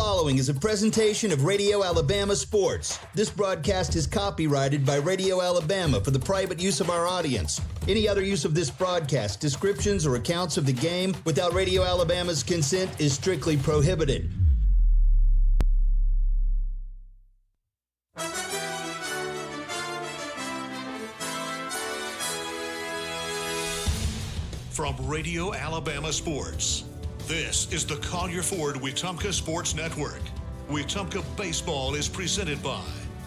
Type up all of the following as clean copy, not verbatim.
following is a presentation of Radio Alabama Sports. This broadcast is copyrighted by Radio Alabama for the private use of our audience. Any other use of this broadcast, descriptions, or accounts of the game without Radio Alabama's consent is strictly prohibited. From Radio Alabama Sports, this is the Collier Ford Wetumpka Sports Network. Wetumpka Baseball is presented by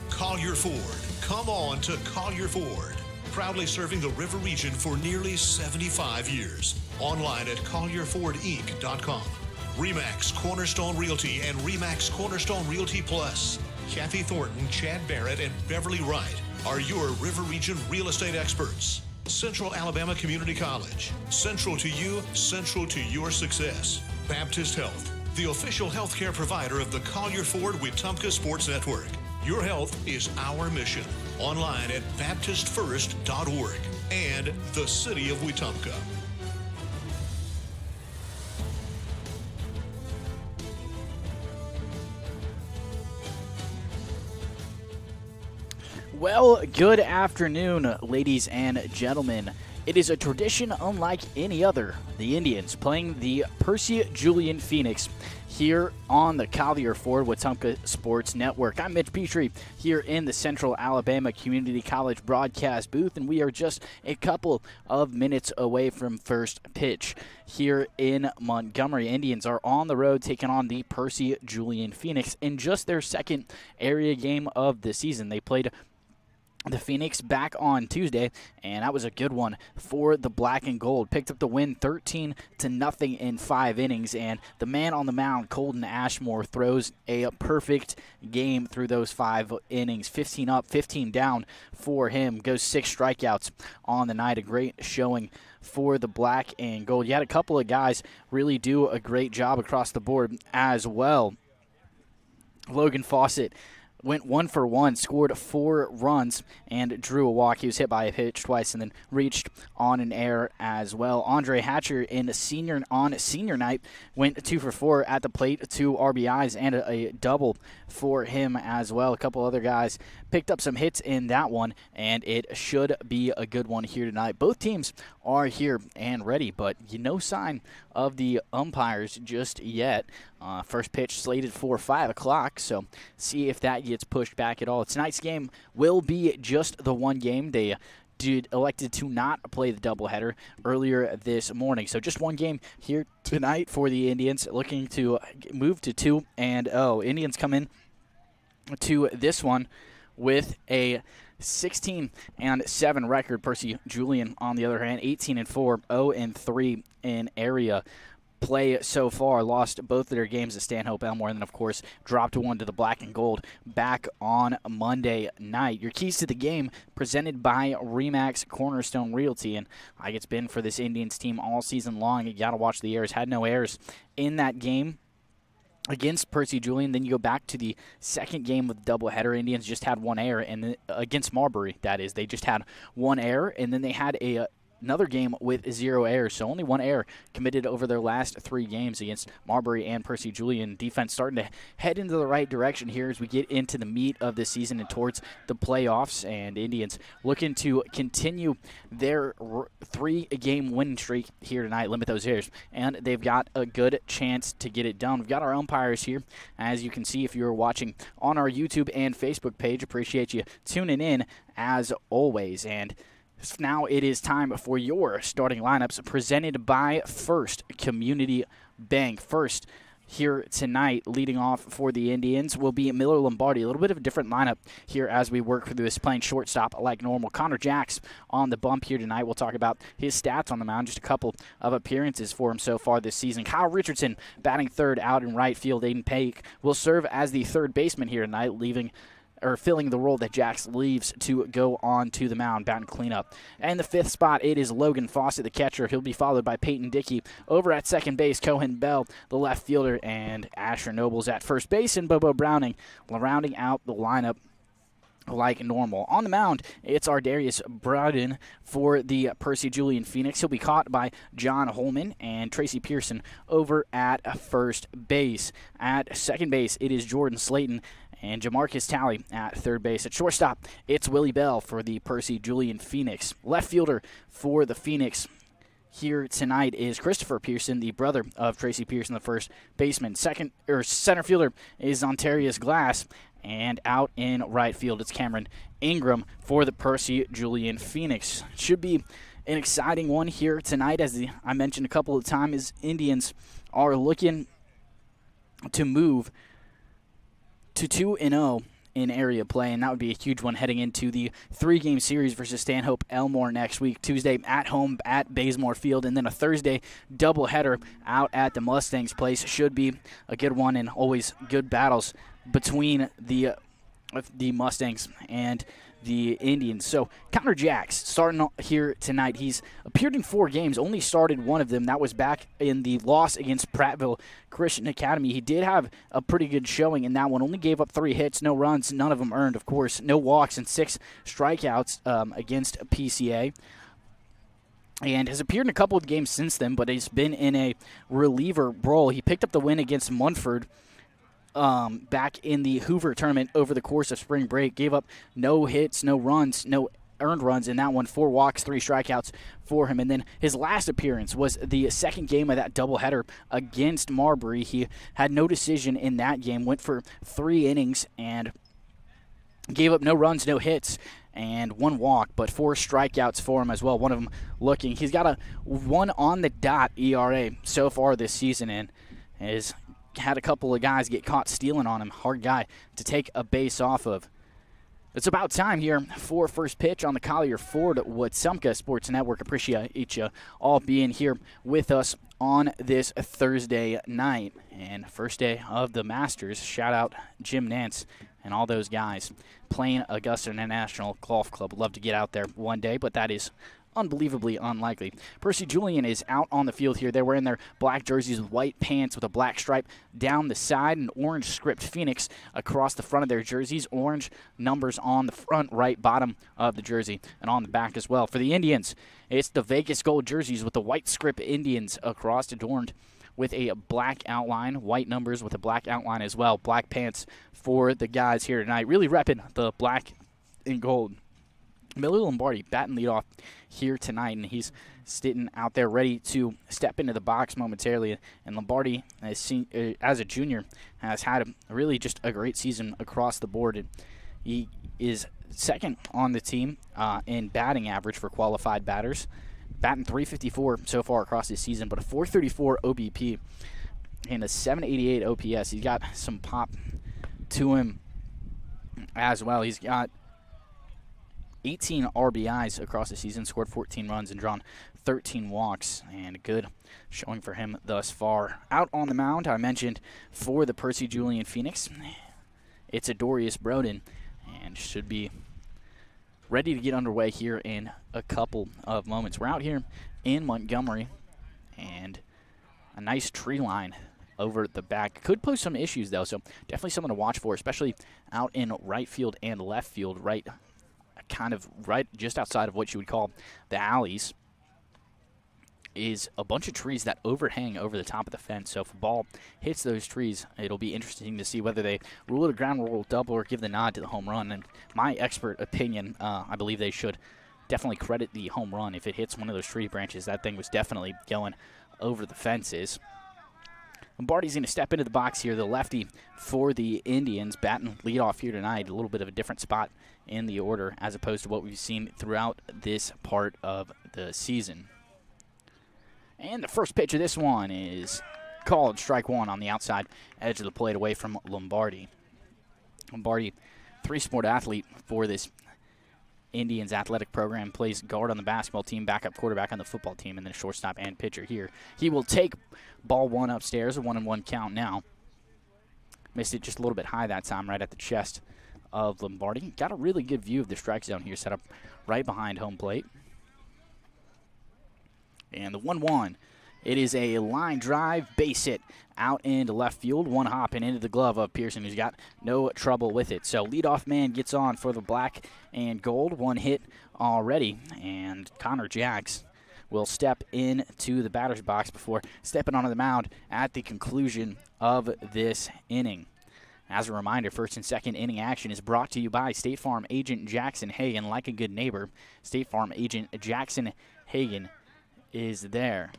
Collier Ford. Come on to Collier Ford. Proudly serving the River region for nearly 75 years. Online at collierfordinc.com. RE/MAX Cornerstone Realty and RE/MAX Cornerstone Realty Plus. Kathy Thornton, Chad Barrett, and Beverly Wright are your River region real estate experts. Central Alabama Community College. Central to you, central to your success. Baptist Health, the official healthcare provider of the Collier Ford Wetumpka Sports Network. Your health is our mission. Online at baptistfirst.org and the City of Wetumpka. Well, good afternoon, ladies and gentlemen. It is a tradition unlike any other. The Indians playing the Percy Julian Phoenix here on the Collier Ford Wetumpka Sports Network. I'm Mitch Petrie here in the Central Alabama Community College broadcast booth, and we are just a couple of minutes away from first pitch here in Montgomery. Indians are on the road taking on the Percy Julian Phoenix in just their second area game of the season. They played the Phoenix back on Tuesday, and that was a good one for the black and gold. Picked up the win 13-0 in 5 innings, and the man on the mound, Colton Ashmore, throws a perfect game through those 5 innings. 15 up, 15 down for him. Goes 6 strikeouts on the night. A great showing for the black and gold. You had a couple of guys really do a great job across the board as well. Logan Fawcett went 1 for 1, scored 4 runs, and drew a walk. He was hit by a pitch twice and then reached on an error as well. Andre Hatcher on senior night went 2 for 4 at the plate, 2 RBIs and a double for him as well. A couple other guys picked up some hits in that one, and it should be a good one here tonight. Both teams are here and ready, but no sign of the umpires just yet. First pitch slated for 5 o'clock, so see if that gets pushed back at all. Tonight's game will be just the one game. They elected to not play the doubleheader earlier this morning. So just one game here tonight for the Indians, looking to move to 2-0. Indians come in to this one with a 16-7 record. Percy Julian, on the other hand, 18-4, 0-3 in area play so far. Lost both of their games at Stanhope Elmore, and then, of course, dropped 1 to the black and gold back on Monday night. Your keys to the game presented by RE/MAX Cornerstone Realty, and like it's been for this Indians team all season long, you got to watch the errors. Had no errors in that game against Percy Julian. Then you go back to the second game with the doubleheader. Indians just had 1 error, and against Marbury, that is. They just had 1 error, and then they had another game with 0 errors, so only 1 error committed over their last 3 games against Marbury and Percy Julian. Defense starting to head into the right direction here as we get into the meat of the season and towards the playoffs, and Indians looking to continue their 3-game winning streak here tonight, limit those errors, and they've got a good chance to get it done. We've got our umpires here, as you can see if you're watching on our YouTube and Facebook page. Appreciate you tuning in as always, and now it is time for your starting lineups presented by First Community Bank. First here tonight, leading off for the Indians, will be Miller Lombardi. A little bit of a different lineup here as we work through this, playing shortstop like normal. Connor Jacks on the bump here tonight. We'll talk about his stats on the mound, just a couple of appearances for him so far this season. Kyle Richardson batting third out in right field. Aiden Paik will serve as the third baseman here tonight, filling the role that Jax leaves to go on to the mound, batting cleanup. And the 5th spot, it is Logan Fawcett, the catcher. He'll be followed by Peyton Dickey. Over at second base, Cohen Bell, the left fielder, and Asher Nobles at first base, and Bobo Browning rounding out the lineup like normal. On the mound, it's Ardarius Broughton for the Percy Julian Phoenix. He'll be caught by John Holman and Tracy Pearson over at first base. At second base, it is Jordan Slayton and Jamarcus Talley at third base. At shortstop, it's Willie Bell for the Percy Julian Phoenix. Left fielder for the Phoenix here tonight is Christopher Pearson, the brother of Tracy Pearson, the first baseman. Center fielder is Ontarius Glass. And out in right field, it's Cameron Ingram for the Percy Julian Phoenix. Should be an exciting one here tonight, as I mentioned a couple of times. Indians are looking to move to 2-0 in area play, and that would be a huge one heading into the 3-game series versus Stanhope Elmore next week. Tuesday at home at Bazemore Field, and then a Thursday doubleheader out at the Mustangs place. Should be a good one, and always good battles between the Mustangs and the Indians. So Connor Jacks starting here tonight. He's appeared in 4 games, only started one of them. That was back in the loss against Prattville Christian Academy. He did have a pretty good showing in that one. Only gave up 3 hits, no runs, none of them earned, of course. No walks and 6 strikeouts against PCA. And has appeared in a couple of games since then, but he's been in a reliever role. He picked up the win against Munford back in the Hoover tournament over the course of spring break. Gave up no hits, no runs, no earned runs in that one. 4 walks, 3 strikeouts for him. And then his last appearance was the second game of that doubleheader against Marbury. He had no decision in that game, went for 3 innings and gave up no runs, no hits, and 1 walk, but 4 strikeouts for him as well. One of them looking. He's got a 1 on the dot ERA so far this season, and is had a couple of guys get caught stealing on him. Hard guy to take a base off of. It's about time here for first pitch on the Collier Ford Wetumpka Sports Network. Appreciate you all being here with us on this Thursday night. And first day of the Masters. Shout out Jim Nance and all those guys playing Augusta International Golf Club. Would love to get out there one day, but that is unbelievably unlikely. Percy Julian is out on the field here. They're wearing their black jerseys with white pants with a black stripe down the side, and orange script Phoenix across the front of their jerseys. Orange numbers on the front right bottom of the jersey and on the back as well. For the Indians, it's the Vegas gold jerseys with the white script Indians across, adorned with a black outline, white numbers with a black outline as well. Black pants for the guys here tonight. Really repping the black and gold. Miller Lombardi batting leadoff here tonight, and he's sitting out there ready to step into the box momentarily. And Lombardi, as a junior, has had really just a great season across the board. And he is second on the team in batting average for qualified batters, batting .354 so far across this season, but a .434 OBP and a .788 OPS. He's got some pop to him as well. He's got 18 RBIs across the season, scored 14 runs, and drawn 13 walks, and a good showing for him thus far. Out on the mound, I mentioned, for the Percy Julian Phoenix, it's Ardarius Broughton, and should be ready to get underway here in a couple of moments. We're out here in Montgomery, and a nice tree line over the back. Could pose some issues, though, so definitely something to watch for, especially out in right field and left field, kind of right just outside of what you would call the alleys, is a bunch of trees that overhang over the top of the fence. So if a ball hits those trees, it'll be interesting to see whether they rule it a ground rule double or give the nod to the home run. And my expert opinion, I believe they should definitely credit the home run. If it hits one of those tree branches, that thing was definitely going over the fences. Lombardi's going to step into the box here, the lefty for the Indians, batting leadoff here tonight. A little bit of a different spot in the order as opposed to what we've seen throughout this part of the season. And the first pitch of this one is called strike 1 on the outside edge of the plate away from Lombardi. Lombardi, 3-sport athlete for this Indians athletic program, plays guard on the basketball team, backup quarterback on the football team, and then shortstop and pitcher here. He will take ball 1 upstairs, a 1-1 count now. Missed it just a little bit high that time, right at the chest of Lombardi. Got a really good view of the strike zone here, set up right behind home plate. And the 1-1 It is a line drive, base hit out into left field, one hop and into the glove of Pearson, who's got no trouble with it. So leadoff man gets on for the black and gold, one hit already, and Connor Jacks will step into the batter's box before stepping onto the mound at the conclusion of this inning. As a reminder, first and second inning action is brought to you by State Farm agent Jackson Hagan. Like a good neighbor, State Farm agent Jackson Hagan is there.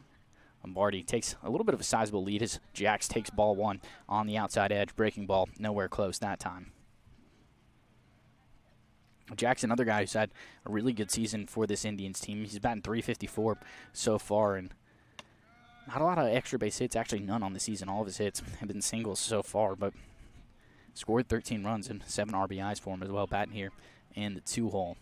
Lombardi takes a little bit of a sizable lead as Jax takes ball one on the outside edge. Breaking ball, nowhere close that time. Jack's another guy who's had a really good season for this Indians team. He's batting .354 so far, and not a lot of extra base hits, actually none on the season. All of his hits have been singles so far, but scored 13 runs and 7 RBIs for him as well, batting here in the 2-hole.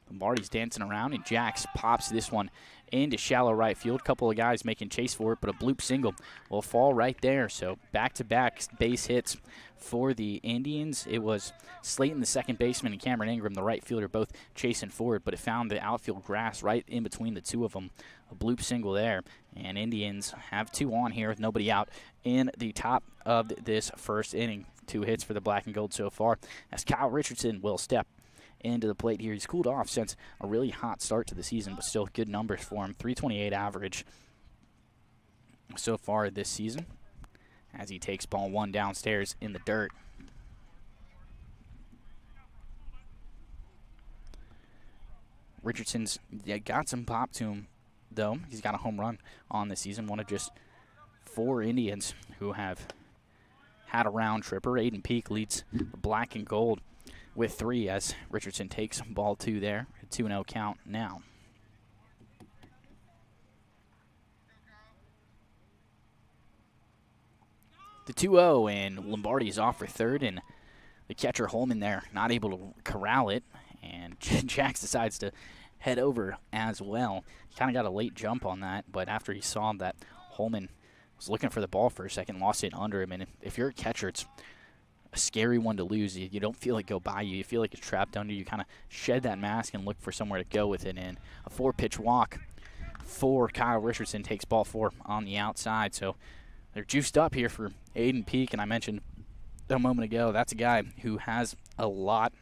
Lombardi's dancing around, and Jax pops this one into shallow right field. Couple of guys making chase for it, but a bloop single will fall right there. So back-to-back base hits for the Indians. It was Slayton, the second baseman, and Cameron Ingram, the right fielder, both chasing for it, but it found the outfield grass right in between the two of them. A bloop single there, and Indians have 2 on here with nobody out in the top of this first inning. 2 hits for the black and gold so far, as Kyle Richardson will step into the plate here. He's cooled off since a really hot start to the season, but still good numbers for him. .328 average so far this season as he takes ball one downstairs in the dirt. Richardson's got some pop to him, though. He's got a home run on the season, one of just 4 Indians who have had a round tripper. Aiden Peak leads the black and gold with 3 as Richardson takes ball 2 there. A 2-0 count now. The 2-0, and Lombardi's off for third, and the catcher Holman there not able to corral it, and Jax decides to head over as well. He kind of got a late jump on that, but after he saw that Holman was looking for the ball for a second, lost it under him, and if you're a catcher, it's a scary one to lose. You don't feel it go by you. You feel like it's trapped under you. You kind of shed that mask and look for somewhere to go with it. And a 4-pitch walk for Kyle Richardson takes ball 4 on the outside. So they're juiced up here for Aiden Peak. And I mentioned a moment ago, that's a guy who has a lot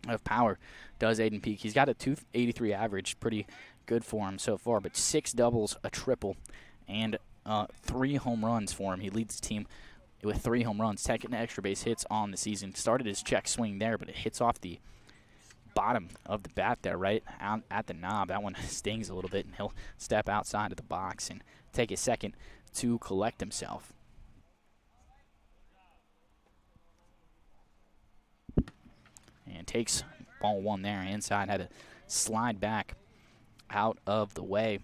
of power, does Aiden Peak. He's got a .283 average, pretty good for him so far, but 6 doubles, a triple, and 3 home runs for him. He leads the team with 3 home runs, taking extra base hits on the season. Started his check swing there, but it hits off the bottom of the bat there, right out at the knob. That one stings a little bit, and he'll step outside of the box and take a second to collect himself. And takes ball 1 there inside, had to slide back out of the way.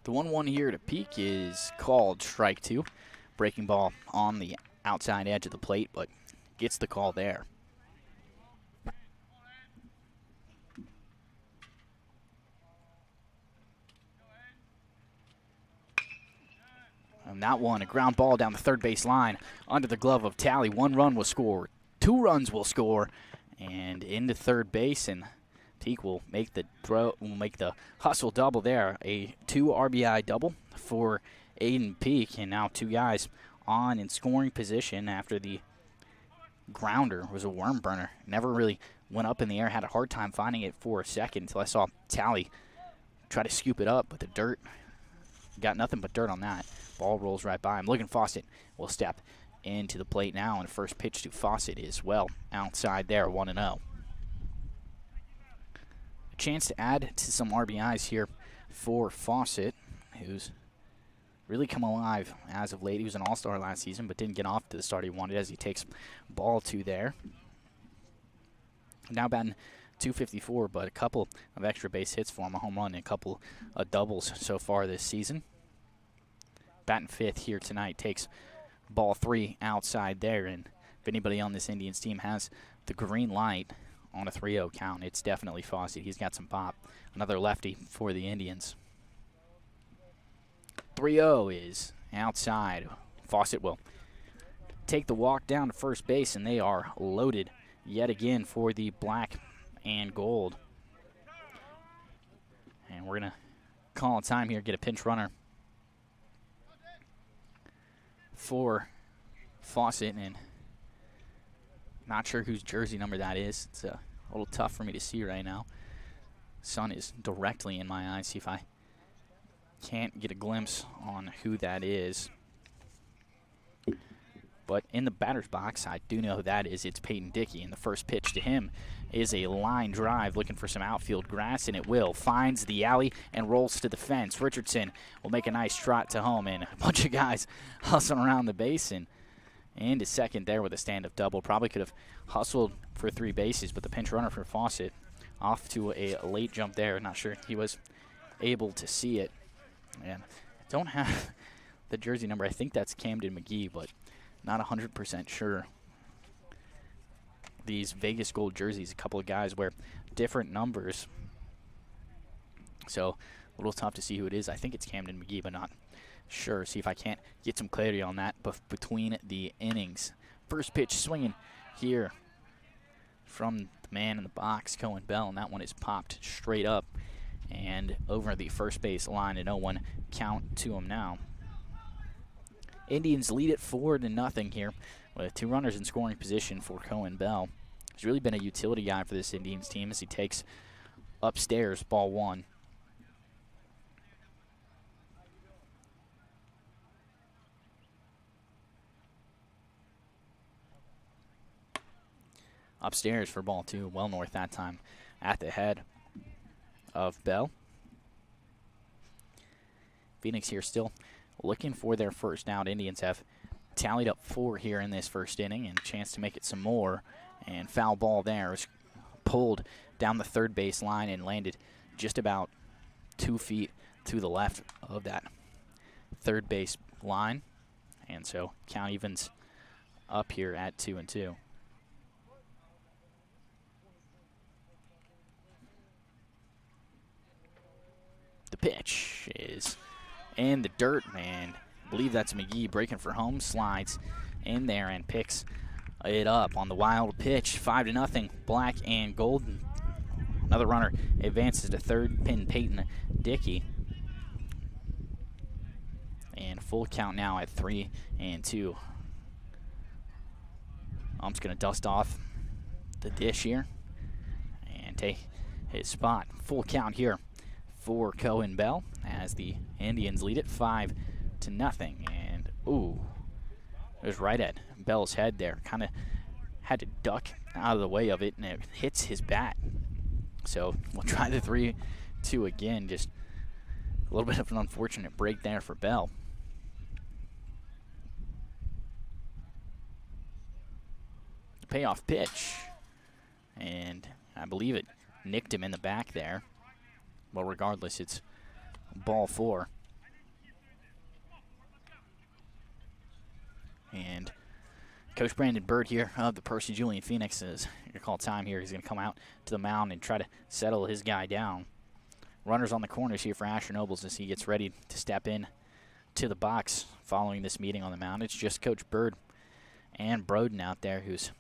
The 1-1 here to Peak is called strike 2. Breaking ball on the outside edge of the plate, but gets the call there. And that one, a ground ball down the third base line under the glove of Talley. 1 run will score, 2 runs will score, and into third base, and Peak will make the hustle double there. A 2 RBI double for Aiden Peak, and now 2 guys on in scoring position after the grounder was a worm burner. Never really went up in the air, had a hard time finding it for a second until I saw Talley try to scoop it up, but the dirt, got nothing but dirt on that. Ball rolls right by him. Logan Fawcett will step into the plate now, and the first pitch to Fawcett is well outside there, 1-0. A chance to add to some RBIs here for Fawcett, who's really come alive as of late. He was an all-star last season, but didn't get off to the start he wanted as he takes ball 2 there. Now batting .254, but a couple of extra base hits for him, a home run and a couple of doubles so far this season. Batting 5th here tonight, takes ball 3 outside there, and if anybody on this Indians team has the green light on a 3-0 count, it's definitely Fawcett. He's got some pop. Another lefty for the Indians. 3-0 is outside. Fawcett will take the walk down to first base, and they are loaded yet again for the black and gold. And we're going to call a time here, get a pinch runner for Fawcett, and not sure whose jersey number that is. It's a little tough for me to see right now. Sun is directly in my eyes. See if I can't get a glimpse on who that is. But in the batter's box, I do know who that is. It's Peyton Dickey, and the first pitch to him is a line drive looking for some outfield grass, and it will. Finds the alley and rolls to the fence. Richardson will make a nice trot to home, and a bunch of guys hustling around the base, and into second there with a stand-up double. Probably could have hustled for 3 bases, but the pinch runner for Fawcett off to a late jump there. Not sure he was able to see it. And I don't have the jersey number. I think that's Camden McGee, but not 100% sure. These Vegas gold jerseys, a couple of guys wear different numbers, so a little tough to see who it is. I think it's Camden McGee, but not sure. See if I can't get some clarity on that between the innings. First pitch swinging here from the man in the box, Cohen Bell, and that one is popped straight up and over the first base line, and 0-1 count to him now. Indians lead it 4-0 here with 2 runners in scoring position for Cohen Bell. He's really been a utility guy for this Indians team as he takes upstairs, ball 1. Upstairs for ball 2, well north that time at the head of Bell. Phoenix here still looking for their first out. Indians have tallied up 4 here in this first inning, and a chance to make it some more. And foul ball there was pulled down the third base line and landed just about 2 feet to the left of that third base line. And so count evens up here at 2-2. The pitch is in the dirt, and I believe that's McGee breaking for home, slides in there and picks it up on the wild pitch. 5-0, black and gold. Another runner advances to third, Peyton Dickey. And full count now at 3-2. I'm just going to dust off the dish here and take his spot. Full count here for Cohen Bell as the Indians lead it 5-0. And ooh, it was right at Bell's head there. Kind of had to duck out of the way of it, and it hits his bat. So we'll try the 3-2 again. Just a little bit of an unfortunate break there for Bell. Payoff pitch, and I believe it nicked him in the back there. Well, regardless, it's ball 4. And Coach Brandon Bird here of the Percy Julian Phoenix is going to call time here. He's going to come out to the mound and try to settle his guy down. Runners on the corners here for Asher Nobles as he gets ready to step in to the box following this meeting on the mound. It's just Coach Bird and Broden out there who's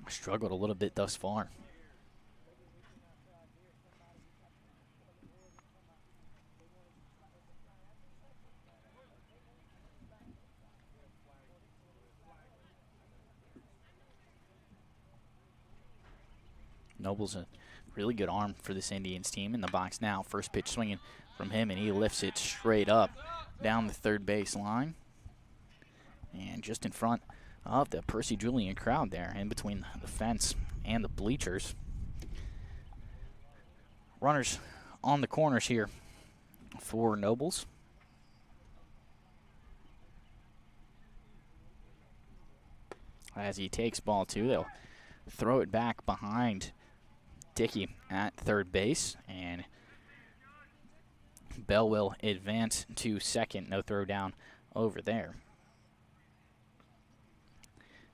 struggled a little bit thus far. Noble's a really good arm for this Indians team in the box now. First pitch swinging from him, and he lifts it straight up down the third base line. And just in front of the Percy Julian crowd there, in between the fence and the bleachers. Runners on the corners here for Nobles. As he takes ball 2, they'll throw it back behind Dickey at third base, and Bell will advance to second. No throw down over there.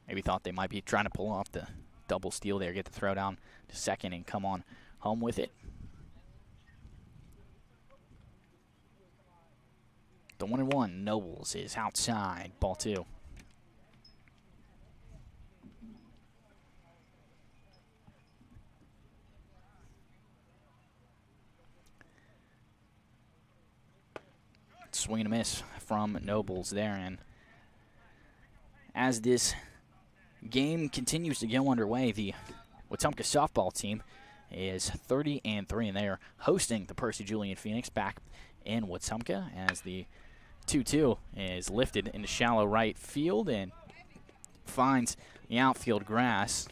Maybe thought they might be trying to pull off the double steal there, get the throw down to second and come on home with it. The 1-1, Nobles is outside, ball 2. swing and a miss from Nobles there. And as this game continues to go underway, the Wetumpka softball team is 30-3, and they are hosting the Percy Julian Phoenix back in Wetumpka as the 2-2 is lifted into shallow right field and finds the outfield grass,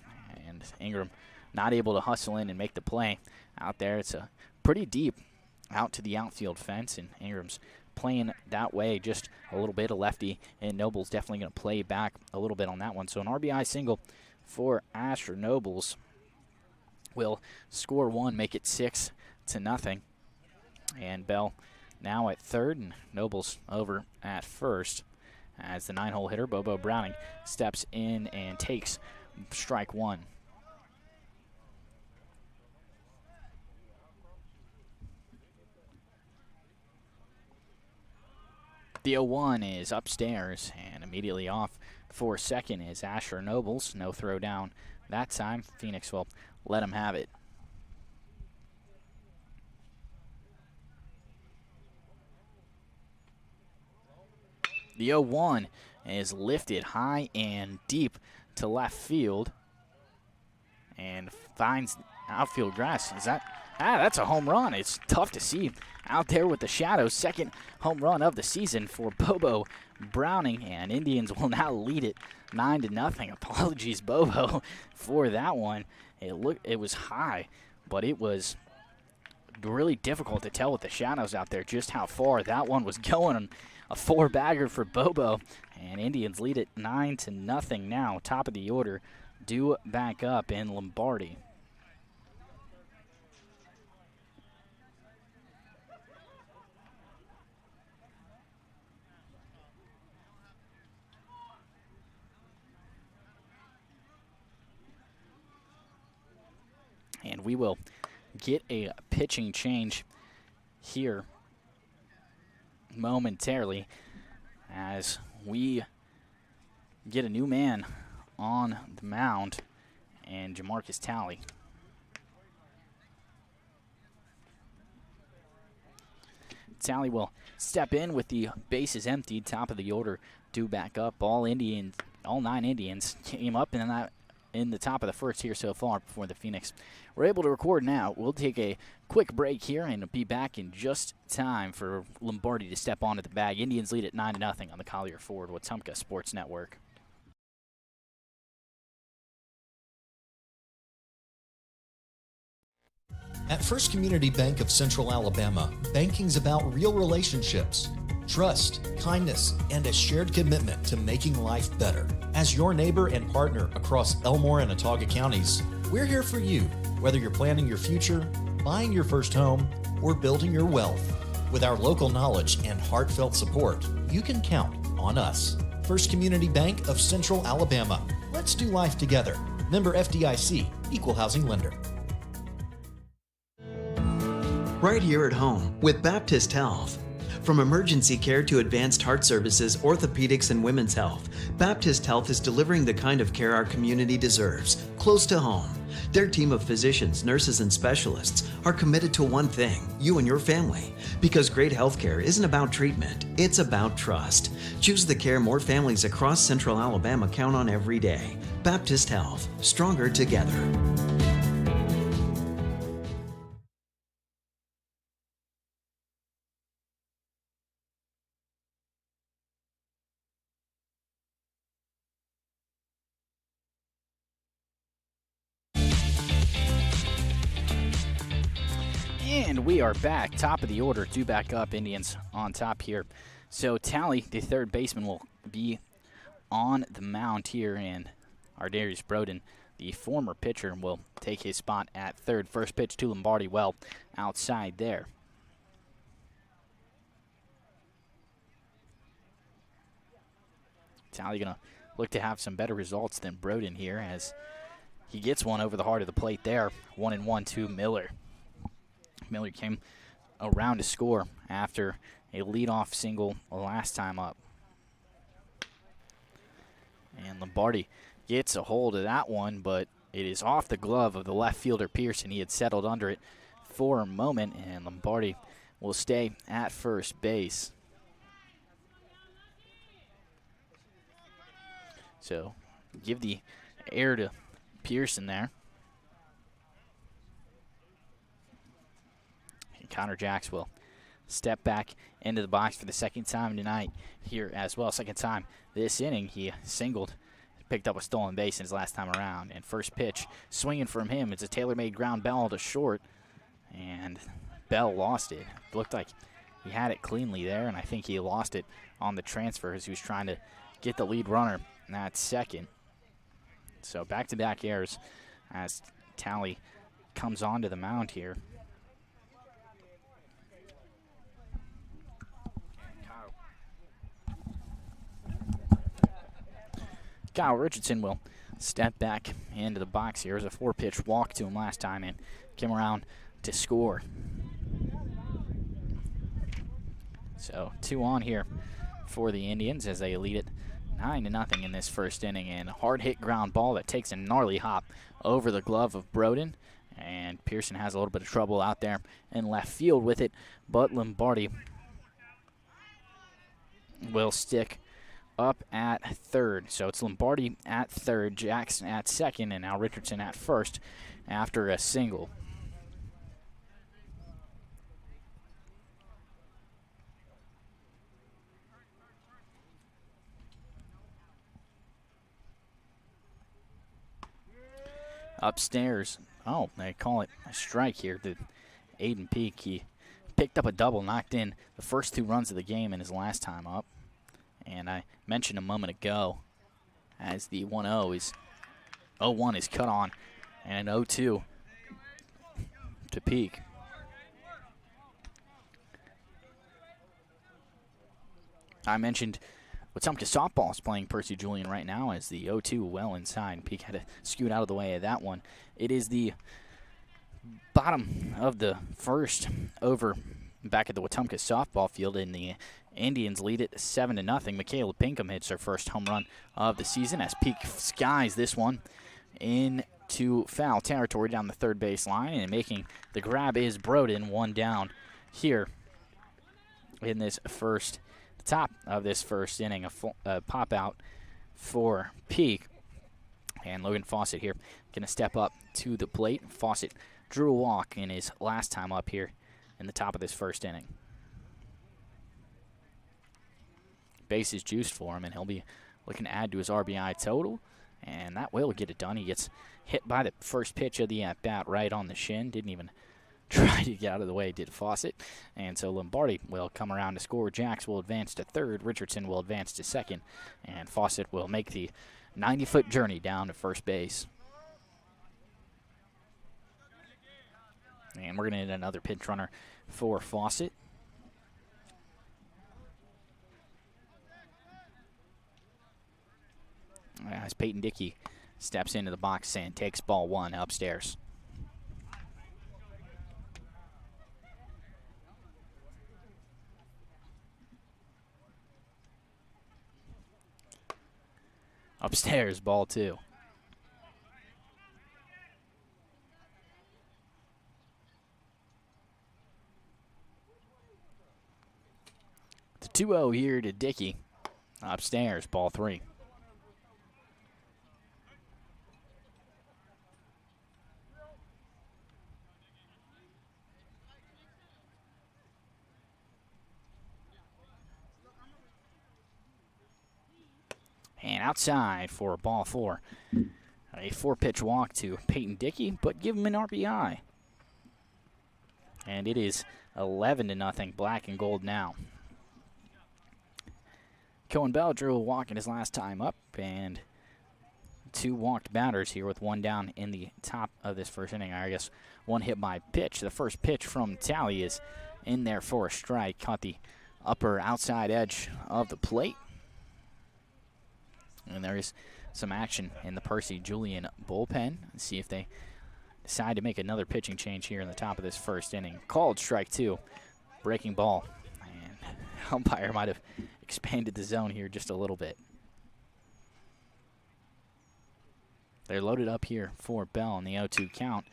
and Ingram not able to hustle in and make the play out there. It's a pretty deep out to the outfield fence, and Ingram's playing that way just a little bit. A lefty, and Noble's definitely going to play back a little bit on that one. So an RBI single for Asher Nobles will score one, make it 6-0. And Bell now at third, and Nobles over at first as the 9-hole hitter, Bobo Browning, steps in and takes strike one. The 0-1 is upstairs, and immediately off for second is Asher Nobles. No throw down that time. Phoenix will let him have it. The 0-1 is lifted high and deep to left field and finds outfield grass. Is that? That's a home run. It's tough to see out there with the shadows. Second home run of the season for Bobo Browning, and Indians will now lead it 9-0. Apologies, Bobo, for that one. It was high, but it was really difficult to tell with the shadows out there just how far that one was going. A 4-bagger for Bobo, and Indians lead it 9-0 now. Top of the order, due back up in Lombardi. And we will get a pitching change here momentarily as we get a new man on the mound, and Jamarcus Talley. Talley will step in with the bases emptied, top of the order, due back up. All 9 Indians came up in the top of the first here so far before the Phoenix we're able to record now. We'll take a quick break here and be back in just time for Lombardi to step onto the bag. Indians lead at 9-0 on the Collier Ford Wetumpka Sports Network. At First Community Bank of Central Alabama, banking's about real relationships, trust, kindness, and a shared commitment to making life better. As your neighbor and partner across Elmore and Autauga counties, we're here for you, whether you're planning your future, buying your first home, or building your wealth. With our local knowledge and heartfelt support, you can count on us. First Community Bank of Central Alabama. Let's do life together. Member FDIC, Equal Housing Lender. Right here at home with Baptist Health. From emergency care to advanced heart services, orthopedics, and women's health, Baptist Health is delivering the kind of care our community deserves, close to home. Their team of physicians, nurses, and specialists are committed to one thing, you and your family. Because great health care isn't about treatment, it's about trust. Choose the care more families across Central Alabama count on every day. Baptist Health, stronger together. And we are back, top of the order, due back up, Indians on top here. So Talley, the third baseman, will be on the mound here, and Ardarius Broden, the former pitcher, will take his spot at third. First pitch to Lombardi, well outside there. Talley going to look to have some better results than Broden here as he gets one over the heart of the plate there. 1-1 to Miller. Miller came around to score after a leadoff single last time up. And Lombardi gets a hold of that one, but it is off the glove of the left fielder Pearson. He had settled under it for a moment, and Lombardi will stay at first base. So give the air to Pearson there. And Connor Jacks will step back into the box for the second time tonight here as well. Second time this inning. He singled, picked up a stolen base in his last time around. And first pitch swinging from him. It's a tailor-made ground ball to short. And Bell lost it. Looked like he had it cleanly there, and I think he lost it on the transfer as he was trying to get the lead runner at second. So back-to-back errors as Tally comes onto the mound here. Kyle Richardson will step back into the box here. It was a 4-pitch walk to him last time and came around to score. So 2 on here for the Indians as they lead it 9-0 in this first inning. And a hard hit ground ball that takes a gnarly hop over the glove of Broden. And Pearson has a little bit of trouble out there in left field with it, but Lombardi will stick up at third. So it's Lombardi at third, Jackson at second, and now Richardson at first after a single. Upstairs, oh, they call it a strike here to Aiden Peak. He picked up a double, knocked in the first 2 runs of the game in his last time up. And I mentioned a moment ago as the 1-0 is 0-1 is cut on and an 0-2 to Peak. I mentioned Wetumpka softball is playing Percy Julian right now as the 0-2 well inside. Peak had to scoot out of the way of that one. It is the bottom of the first over back at the Wetumpka softball field, and the Indians lead it 7-0. Michaela Pinkham hits her first home run of the season as Peak skies this one into foul territory down the third base line, and making the grab is Broden, 1 down here in this first, the top of this first inning. A pop out for Peak, and Logan Fawcett here going to step up to the plate. Fawcett drew a walk in his last time up here in the top of this first inning. Base is juiced for him, and he'll be looking to add to his RBI total, and that will get it done. He gets hit by the first pitch of the at-bat right on the shin. Didn't even try to get out of the way, did Fawcett. And so Lombardi will come around to score. Jacks will advance to third. Richardson will advance to second, and Fawcett will make the 90-foot journey down to first base. And we're going to need another pinch runner for Fawcett. As Peyton Dickey steps into the box and takes ball 1 upstairs. Upstairs, ball 2. The 2-0 here to Dickey. Upstairs, ball 3. And outside for ball 4. A 4-pitch walk to Peyton Dickey, but give him an RBI. And it is 11-0, black and gold now. Cohen Bell drew a walk in his last time up, and 2 walked batters here with 1 down in the top of this first inning. I guess 1 hit by pitch. The first pitch from Tally is in there for a strike. Caught the upper outside edge of the plate. And there is some action in the Percy Julian bullpen. Let's see if they decide to make another pitching change here in the top of this first inning. Called strike 2. Breaking ball. And umpire might have expanded the zone here just a little bit. They're loaded up here for Bell, and the 0-2 count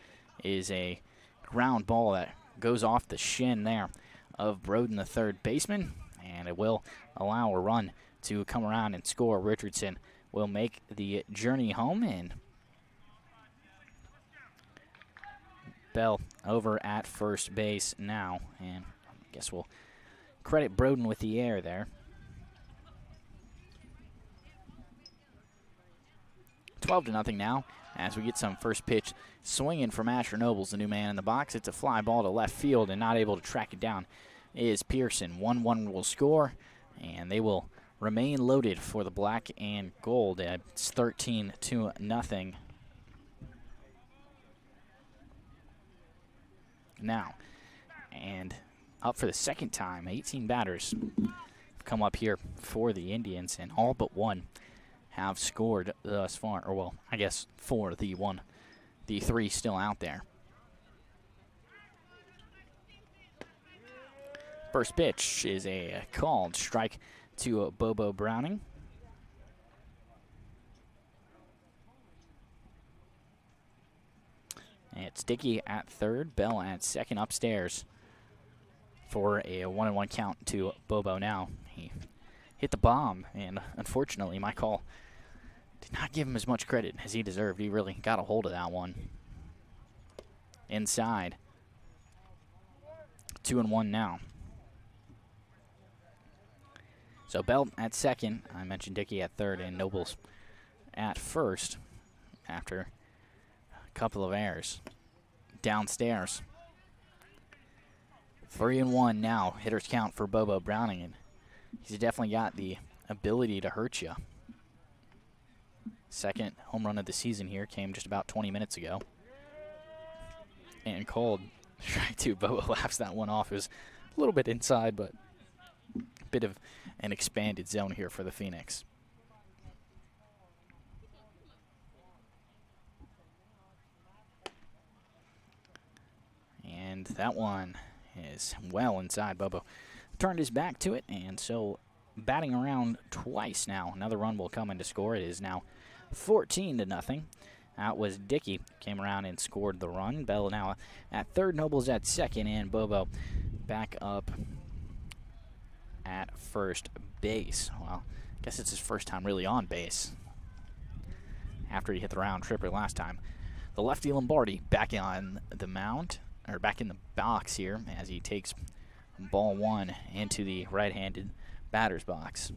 is a ground ball that goes off the shin there of Broden, the third baseman, and it will allow a run to come around and score. Richardson will make the journey home, and Bell over at first base now, and I guess we'll credit Broden with the air there. 12-0 now as we get some first pitch swinging from Asher Nobles, the new man in the box. It's a fly ball to left field, and not able to track it down is Pearson. 1-1 will score, and they will remain loaded for the black and gold. It's 13-0 now. And up for the second time, 18 batters have come up here for the Indians, and all but one have scored thus far. Or, well, I guess for the one. The three still out there. First pitch is a called strike to Bobo Browning. It's Dickey at third, Bell at second upstairs for a 1-1 count to Bobo now. He hit the bomb, and unfortunately my call did not give him as much credit as he deserved. He really got a hold of that one. Inside. 2-1 now. So Bell at second. I mentioned Dickey at third, and Nobles at first after a couple of errors. Downstairs. 3-1 now. Hitters count for Bobo Browning, and he's definitely got the ability to hurt you. Second home run of the season here came just about 20 minutes ago. And called strike two. Bobo laughs that one off. It was a little bit inside, but a bit of an expanded zone here for the Phoenix. And that one is well inside. Bobo turned his back to it, and so batting around twice now. Another run will come in to score. It is now 14-0. That was Dickey. Came around and scored the run. Bell now at third, Nobles at second, and Bobo back up at first base. Well, I guess it's his first time really on base after he hit the round tripper last time. The lefty Lombardi back on the mound, or back in the box here as he takes ball one into the right-handed batter's box.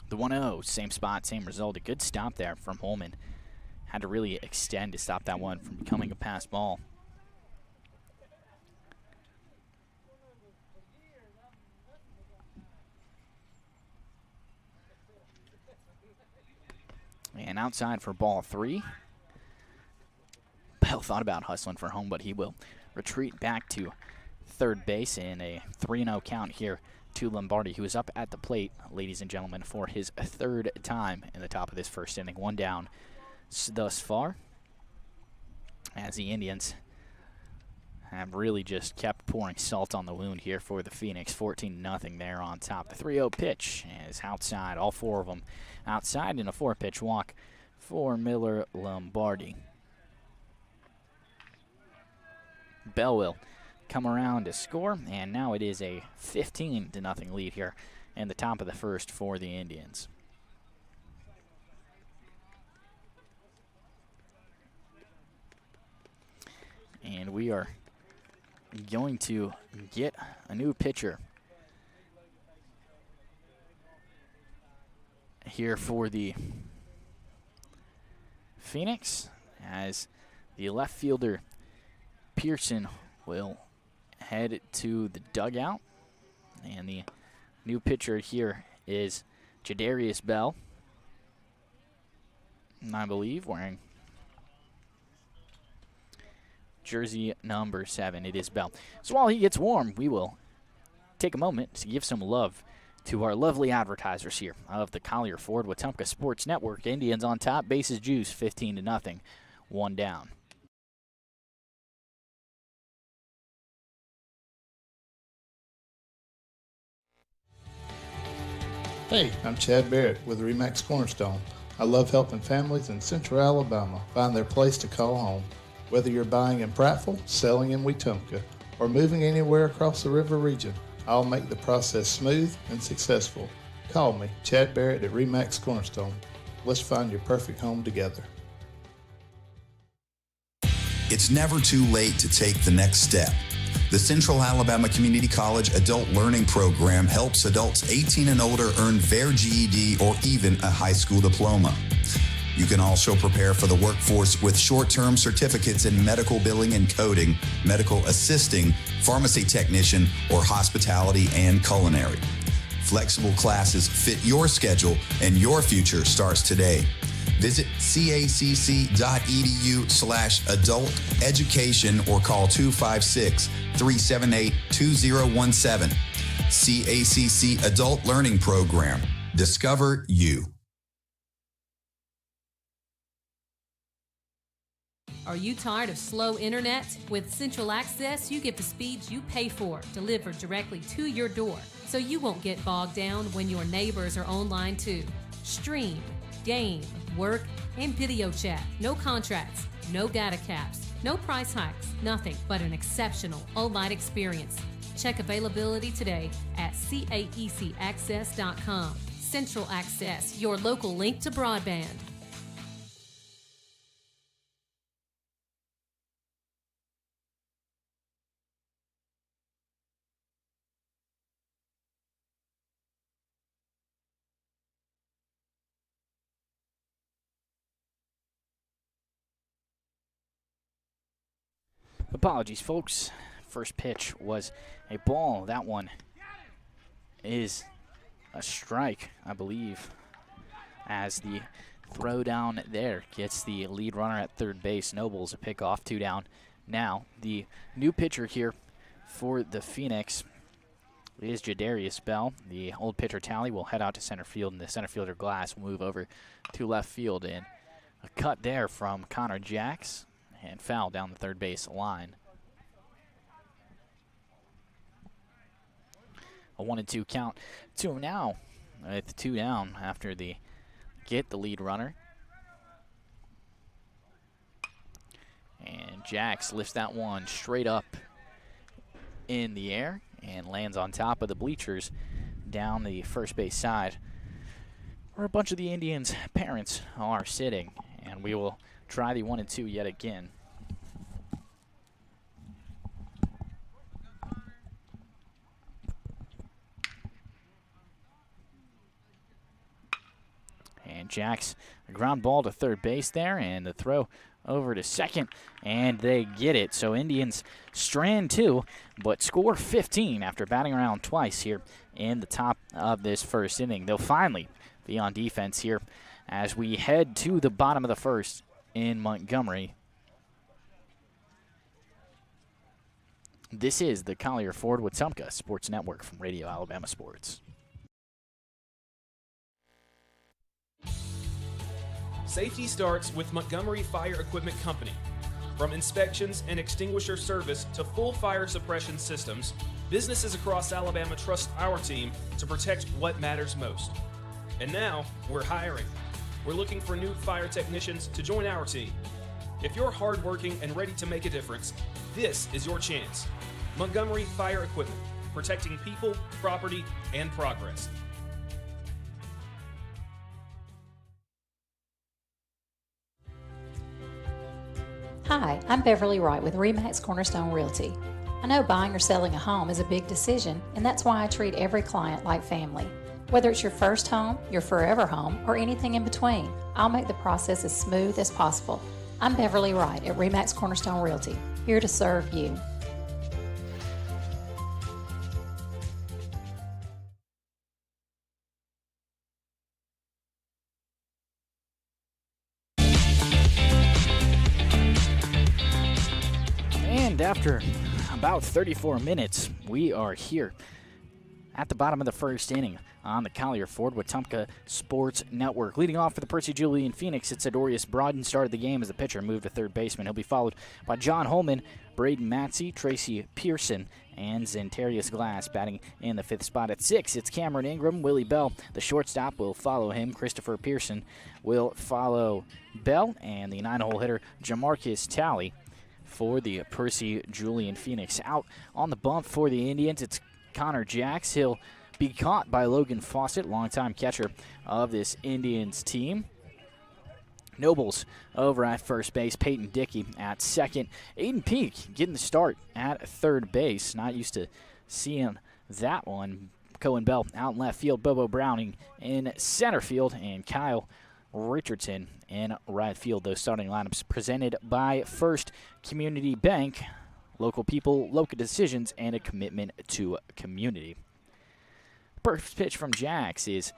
The 1-0, same spot, same result. A good stop there from Holman. Had to really extend to stop that one from becoming a pass ball. And outside for ball three. Bell thought about hustling for home, but he will retreat back to third base in a 3-0 count here to Lombardi, who is up at the plate, ladies and gentlemen, for his third time in the top of this first inning. One down thus far, as the Indians have really just kept pouring salt on the wound here for the Phoenix. 14-0 there on top. The 3-0 pitch is outside, all four of them outside, in a 4-pitch walk for Miller Lombardi. Bell will come around to score, and now it is a 15-0 lead here in the top of the first for the Indians. And we are going to get a new pitcher here for the Phoenix, as the left fielder Pearson will head to the dugout. And the new pitcher here is Jadarius Bell, I believe, wearing jersey number 7. It is Bell. So while he gets warm, we will take a moment to give some love to our lovely advertisers here of the Collier Ford Wetumpka Sports Network. Indians on top, bases juice, 15-0, one down. Hey, I'm Chad Barrett with RE/MAX Cornerstone. I love helping families in Central Alabama find their place to call home. Whether you're buying in Prattville, selling in Wetumpka, or moving anywhere across the river region, I'll make the process smooth and successful. Call me, Chad Barrett at RE/MAX Cornerstone. Let's find your perfect home together. It's never too late to take the next step. The Central Alabama Community College Adult Learning Program helps adults 18 and older earn their GED or even a high school diploma. You can also prepare for the workforce with short-term certificates in medical billing and coding, medical assisting, pharmacy technician, or hospitality and culinary. Flexible classes fit your schedule and your future starts today. Visit cacc.edu/adult education or call 256-378-2017. CACC Adult Learning Program. Discover you. Are you tired of slow internet? With Central Access, you get the speeds you pay for delivered directly to your door, so you won't get bogged down when your neighbors are online too. Stream, game, work, and video chat. No contracts, no data caps, no price hikes, nothing but an exceptional online experience. Check availability today at caecaccess.com. Central Access, your local link to broadband. Apologies, folks. First pitch was a ball. That one is a strike, I believe, as the throw down there gets the lead runner at third base. Noble's a pickoff, 2 down. Now, the new pitcher here for the Phoenix is Jadarius Bell. The old pitcher Talley will head out to center field, and the center fielder Glass will move over to left field. And a cut there from Connor Jacks. And foul down the third base line. A 1-2 count to him now with 2 down after the get the lead runner. And Jax lifts that one straight up in the air and lands on top of the bleachers down the first base side, where a bunch of the Indians' parents are sitting. And we will try the 1-2 yet again. And Jax, a ground ball to third base there, and the throw over to second, and they get it. So Indians strand 2, but score 15 after batting around twice here in the top of this first inning. They'll finally be on defense here as we head to the bottom of the first in Montgomery. This is the Collier Ford Wetumpka Sports Network from Radio Alabama Sports. Safety starts with Montgomery Fire Equipment Company. From inspections and extinguisher service to full fire suppression systems, businesses across Alabama trust our team to protect what matters most. And now, we're hiring. We're looking for new fire technicians to join our team. If you're hardworking and ready to make a difference, this is your chance. Montgomery Fire Equipment, protecting people, property, and progress. Hi, I'm Beverly Wright with RE/MAX Cornerstone Realty. I know buying or selling a home is a big decision, and that's why I treat every client like family. Whether it's your first home, your forever home, or anything in between, I'll make the process as smooth as possible. I'm Beverly Wright at RE/MAX Cornerstone Realty, here to serve you. And after about 34 minutes, we are here at the bottom of the first inning on the Collier Ford Wetumpka Sports Network. Leading off for the Percy Julian Phoenix, it's Adorius Broaden. Started the game as the pitcher moved to third baseman. He'll be followed by John Holman, Braden Matsey, Tracy Pearson, and Zantarius Glass batting in the 5th spot. At 6, it's Cameron Ingram. Willie Bell, the shortstop, will follow him. Christopher Pearson will follow Bell, and the 9-hole hitter, Jamarcus Talley, for the Percy Julian Phoenix. Out on the bump for the Indians, it's Connor Jacks. He'll be caught by Logan Fawcett, longtime catcher of this Indians team. Nobles over at first base, Peyton Dickey at second. Aiden Peak getting the start at third base. Not used to seeing that one. Cohen Bell out in left field, Bobo Browning in center field, and Kyle Richardson in right field. Those starting lineups presented by First Community Bank. Local people, local decisions, and a commitment to community. First pitch from Jax is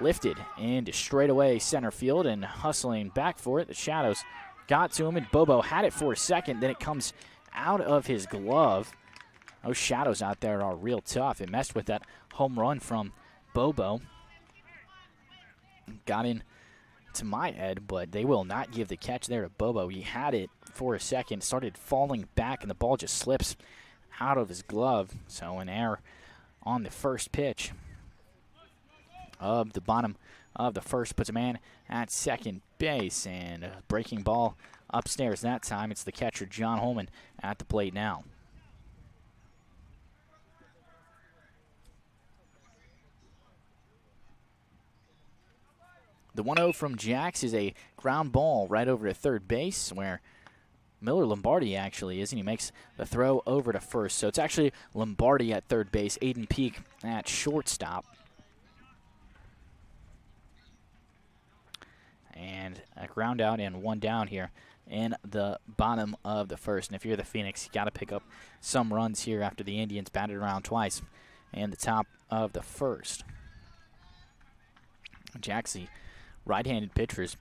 lifted into straightaway center field, and hustling back for it. The Shadows got to him, and Bobo had it for a second. Then it comes out of his glove. Those Shadows out there are real tough. It messed with that home run from Bobo. Got in to my head, but they will not give the catch there to Bobo. He had it for a second, started falling back, and the ball just slips out of his glove. So an error on the first pitch of the bottom of the first puts a man at second base, and a breaking ball upstairs that time. It's the catcher, John Holman, at the plate now. The 1-0 from Jax is a ground ball right over to third base, where Miller Lombardi actually is, and he makes the throw over to first. So it's actually Lombardi at third base, Aiden Peak at shortstop. And a ground out and one down here in the bottom of the first. And if you're the Phoenix, you got to pick up some runs here after the Indians batted around twice in the top of the first. Jaxie, right-handed pitcher's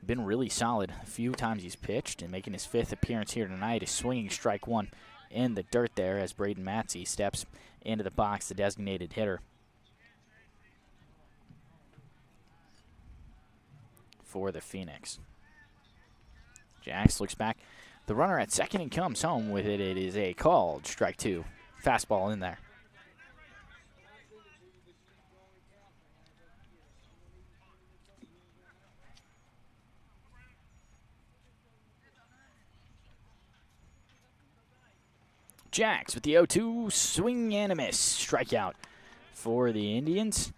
been really solid a few times he's pitched, and making his fifth appearance here tonight is swinging strike one in the dirt there as Braden Matsey steps into the box, the designated hitter for the Phoenix. Jax looks back. The runner at second and comes home with it. It is a called strike two. Fastball in there. Jax with the 0-2, swing and a miss. Strikeout for the Indians.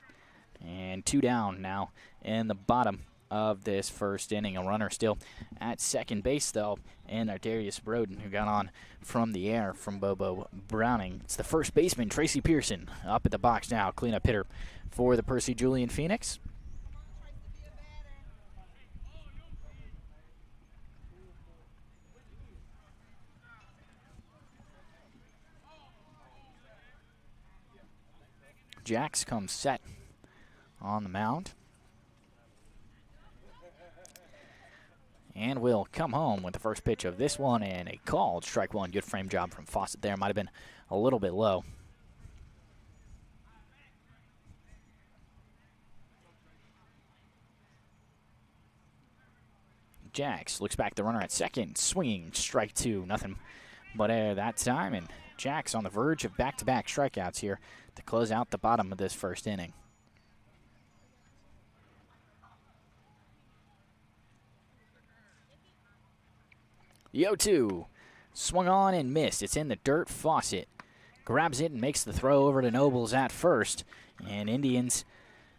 And two down now in the bottom of this first inning. A runner still at second base, though, and Darius Broden, who got on from the air from Bobo Browning. It's the first baseman, Tracy Pearson, up at the box now. Cleanup hitter for the Percy Julian Phoenix. Jax comes set on the mound. And will come home with the first pitch of this one, and a called strike one. Good frame job from Fawcett there. Might have been a little bit low. Jax looks back, the runner at second, swinging strike two. Nothing but air that time, and Jax on the verge of back-to-back strikeouts here to close out the bottom of this first inning. The 0-2 swung on and missed. It's in the dirt. Fawcett grabs it and makes the throw over to Nobles at first. And Indians,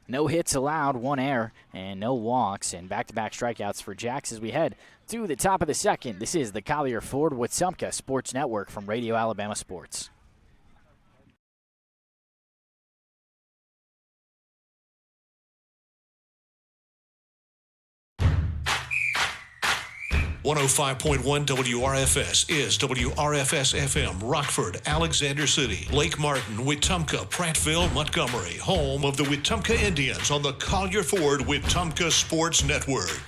no hits allowed, one error, and no walks, and back-to-back strikeouts for Jax as we head to the top of the second. This is the Collier Ford Wetumpka Sports Network from Radio Alabama Sports. .105.1 WRFS is WRFS-FM, Rockford, Alexander City, Lake Martin, Wetumpka, Prattville, Montgomery, home of the Wetumpka Indians on the Collier Ford Wetumpka Sports Network.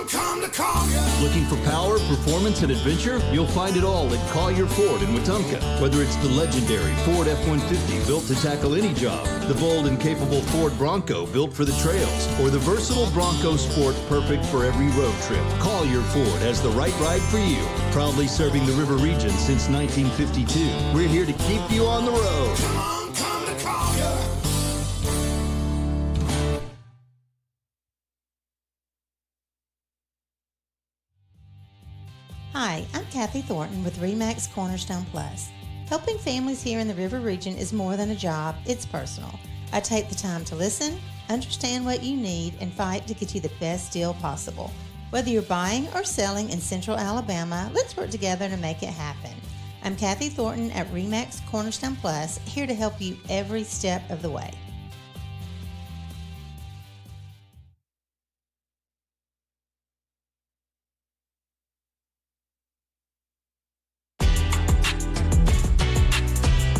Come Looking for power, performance, and adventure? You'll find it all at Collier Ford in Wetumpka. Whether it's the legendary Ford F-150 built to tackle any job, the bold and capable Ford Bronco built for the trails, or the versatile Bronco Sport perfect for every road trip, Collier Ford has the right ride for you. Proudly serving the River region since 1952. We're here to keep you on the road. Come on, come to Collier. Hi, I'm Kathy Thornton with RE/MAX Cornerstone Plus. Helping families here in the River region is more than a job, it's personal. I take the time to listen, understand what you need, and fight to get you the best deal possible. Whether you're buying or selling in Central Alabama, let's work together to make it happen. I'm Kathy Thornton at RE/MAX Cornerstone Plus, here to help you every step of the way.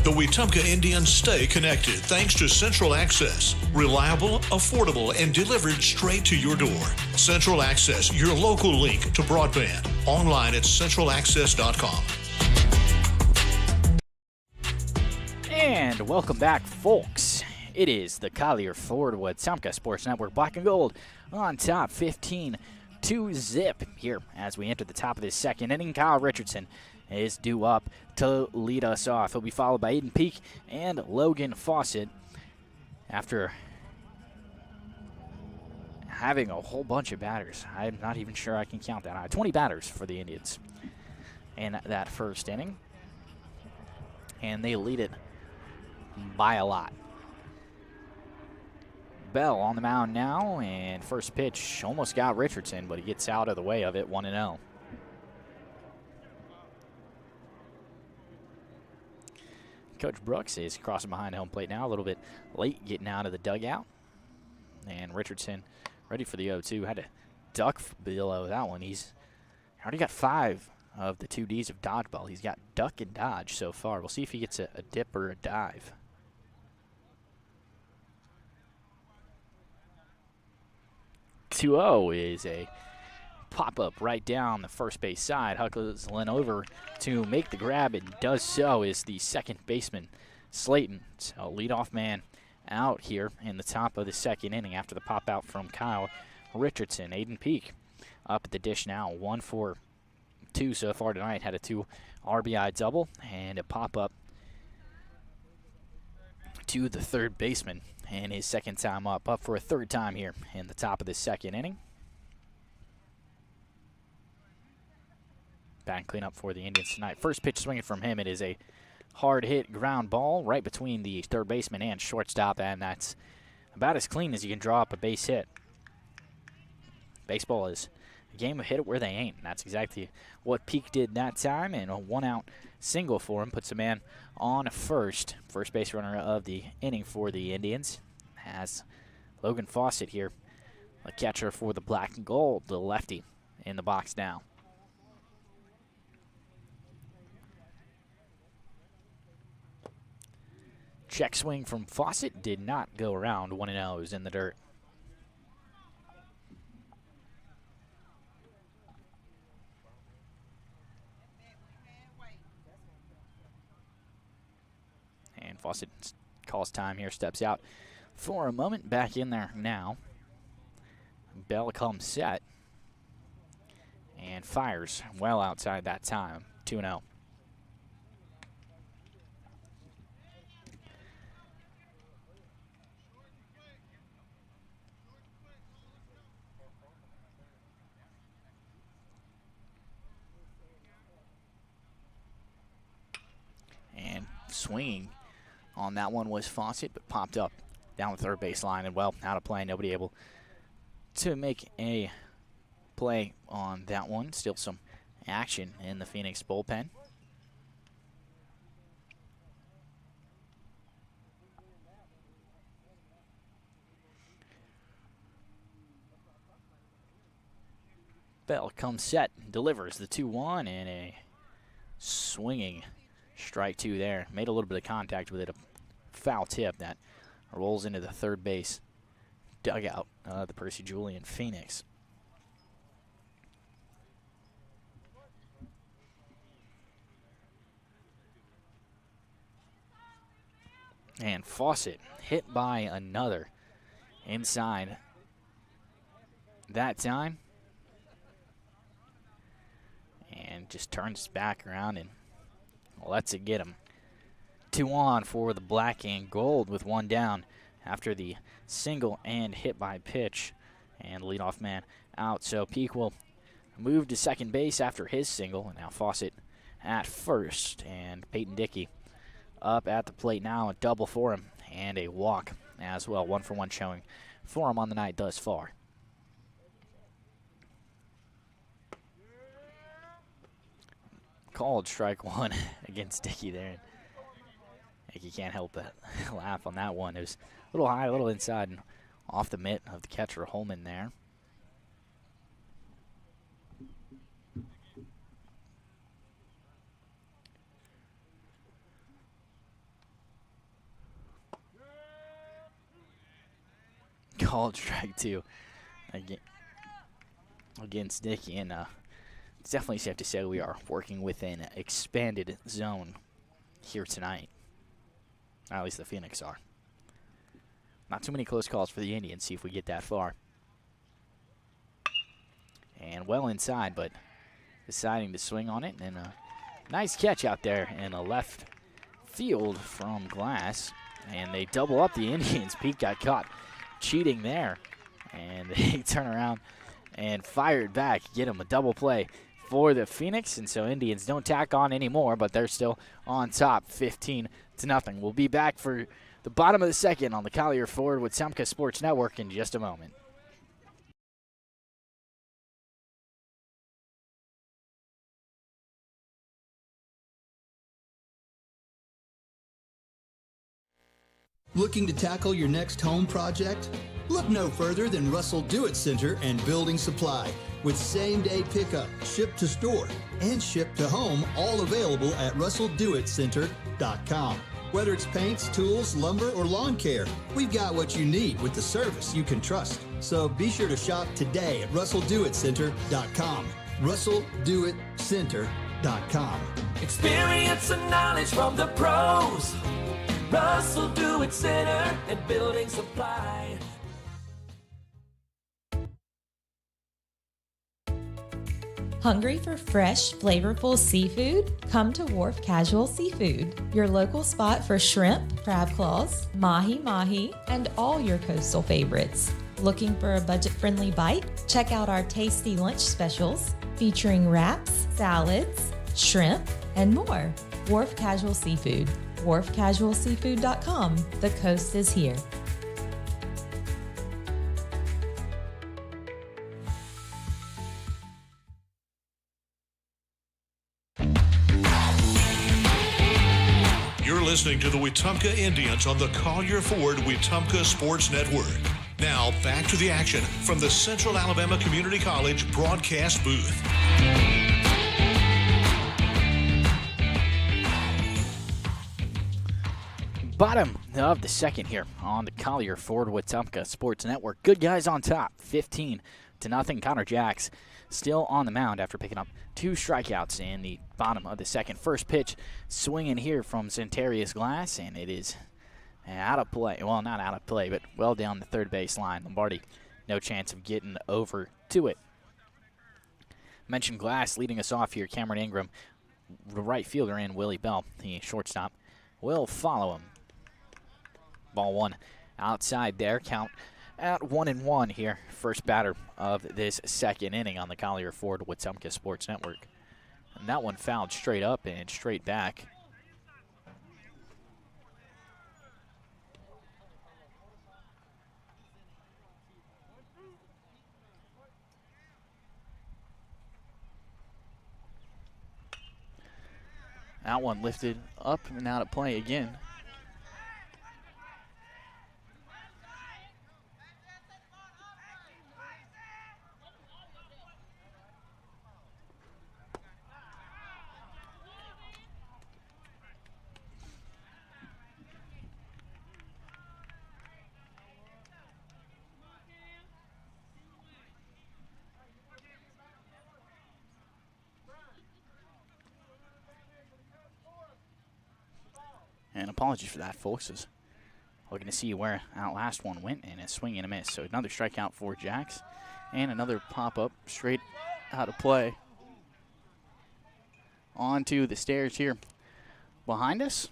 The Wetumpka Indians stay connected thanks to Central Access. Reliable, affordable, and delivered straight to your door. Central Access, your local link to broadband. Online at centralaccess.com. And welcome back, folks. It is the Collier Ford Wetumpka Sports Network Black and Gold on top 15-0 here as we enter the top of this second inning. Kyle Richardson is due up to lead us off. He'll be followed by Aiden Peak and Logan Fawcett after having a whole bunch of batters. I'm not even sure I can count that high. 20 batters for the Indians in that first inning, and they lead it by a lot. Bell on the mound now, and first pitch almost got Richardson, but he gets out of the way of it, 1-0. Coach Brooks is crossing behind home plate now, a little bit late getting out of the dugout. And Richardson ready for the 0-2. Had to duck below that one. He's already got 5 of the 2 Ds of dodgeball. He's got duck and dodge so far. We'll see if he gets a dip or a dive. 2-0 is a pop-up right down the first base side. Huckles Lynn over to make the grab, and does so is the second baseman, Slayton. So leadoff man out here in the top of the second inning after the pop-out from Kyle Richardson. Aiden Peak up at the dish now, 1 for 2 so far tonight. Had a 2 RBI double and a pop-up to the third baseman, and his second time up for a third time here in the top of the second inning. Batting cleanup for the Indians tonight. First pitch swinging from him. It is a hard hit ground ball right between the third baseman and shortstop, and that's about as clean as you can draw up a base hit. Baseball is a game of hit it where they ain't, and that's exactly what Peak did that time, and a 1-out single for him puts a man on first. First base runner of the inning for the Indians has Logan Fawcett here, a catcher for the black and gold, the lefty in the box now. Check swing from Fawcett did not go around. 1-0 is in the dirt. And Fawcett calls time here, steps out for a moment, back in there now. Bell comes set and fires well outside that time. 2-0. And swinging on that one was Fawcett, but popped up down the third base line and, well, out of play. Nobody able to make a play on that one. Still some action in the Phoenix bullpen. Bell comes set, delivers the 2-1, and a swinging strike 2 there. Made a little bit of contact with it, a foul tip that rolls into the third base dugout, the Percy Julian Phoenix. And Fawcett hit by another inside that time. And just turns back around and lets it get him. 2 on for the black and gold with 1 down after the single and hit by pitch. And leadoff man out. So Peak will move to second base after his single. And now Fawcett at first. And Peyton Dickey up at the plate now. A double for him and a walk as well. 1-for-1 showing for him on the night thus far. Called strike 1 against Dickey there. Dickey can't help but laugh on that one. It was a little high, a little inside, and off the mitt of the catcher Holman there. Called strike 2 against Dickey, and it's definitely safe to say we are working within an expanded zone here tonight. Or at least the Phoenix are. Not too many close calls for the Indians. See if we get that far. And well inside, but deciding to swing on it. And a nice catch out there in a left field from Glass. And they double up the Indians. Pete got caught cheating there. And they turn around and fire it back. Get him a double play for the Phoenix. And so Indians don't tack on anymore, but they're still on top 15-0. We'll be back for the bottom of the second on the Collier Ford Wetumpka Sports Network in just a moment. Looking to tackle your next home project? Look no further than Russell Do-It Center and Building Supply, with same-day pickup, ship to store, and ship to home, all available at russelldoitcenter.com. Whether it's paints, tools, lumber, or lawn care, we've got what you need with the service you can trust. So be sure to shop today at russelldoitcenter.com. russelldoitcenter.com. Experience and knowledge from the pros. Russell Do-It Center and Building Supply. Hungry for fresh, flavorful seafood? Come to Wharf Casual Seafood, your local spot for shrimp, crab claws, mahi-mahi, and all your coastal favorites. Looking for a budget-friendly bite? Check out our tasty lunch specials featuring wraps, salads, shrimp, and more. Wharf Casual Seafood, wharfcasualseafood.com. The coast is here. You're listening to the Wetumpka Indians on the Collier Ford Wetumpka Sports Network. Now, back to the action from the Central Alabama Community College broadcast booth. Bottom of the second here on the Collier Ford Wetumpka Sports Network. Good guys on top, 15-0. Connor Jacks still on the mound after picking up 2 strikeouts in the bottom of the second. First pitch swinging here from Centarius Glass, and it is out of play. Well, not out of play, but well down the third base line. Lombardi, no chance of getting over to it. Mentioned Glass leading us off here. Cameron Ingram, the right fielder, and Willie Bell, the shortstop, will follow him. Ball 1 outside there. Count at 1-1 here. First batter of this second inning on the Collier Ford Wetumpka Sports Network. And that one fouled straight up and straight back. That one lifted up and out of play again. And apologies for that, folks, as Looking to see where that last one went, and a swing and a miss. So another strikeout for Jax, and another pop-up straight out of play. Onto the stairs here behind us.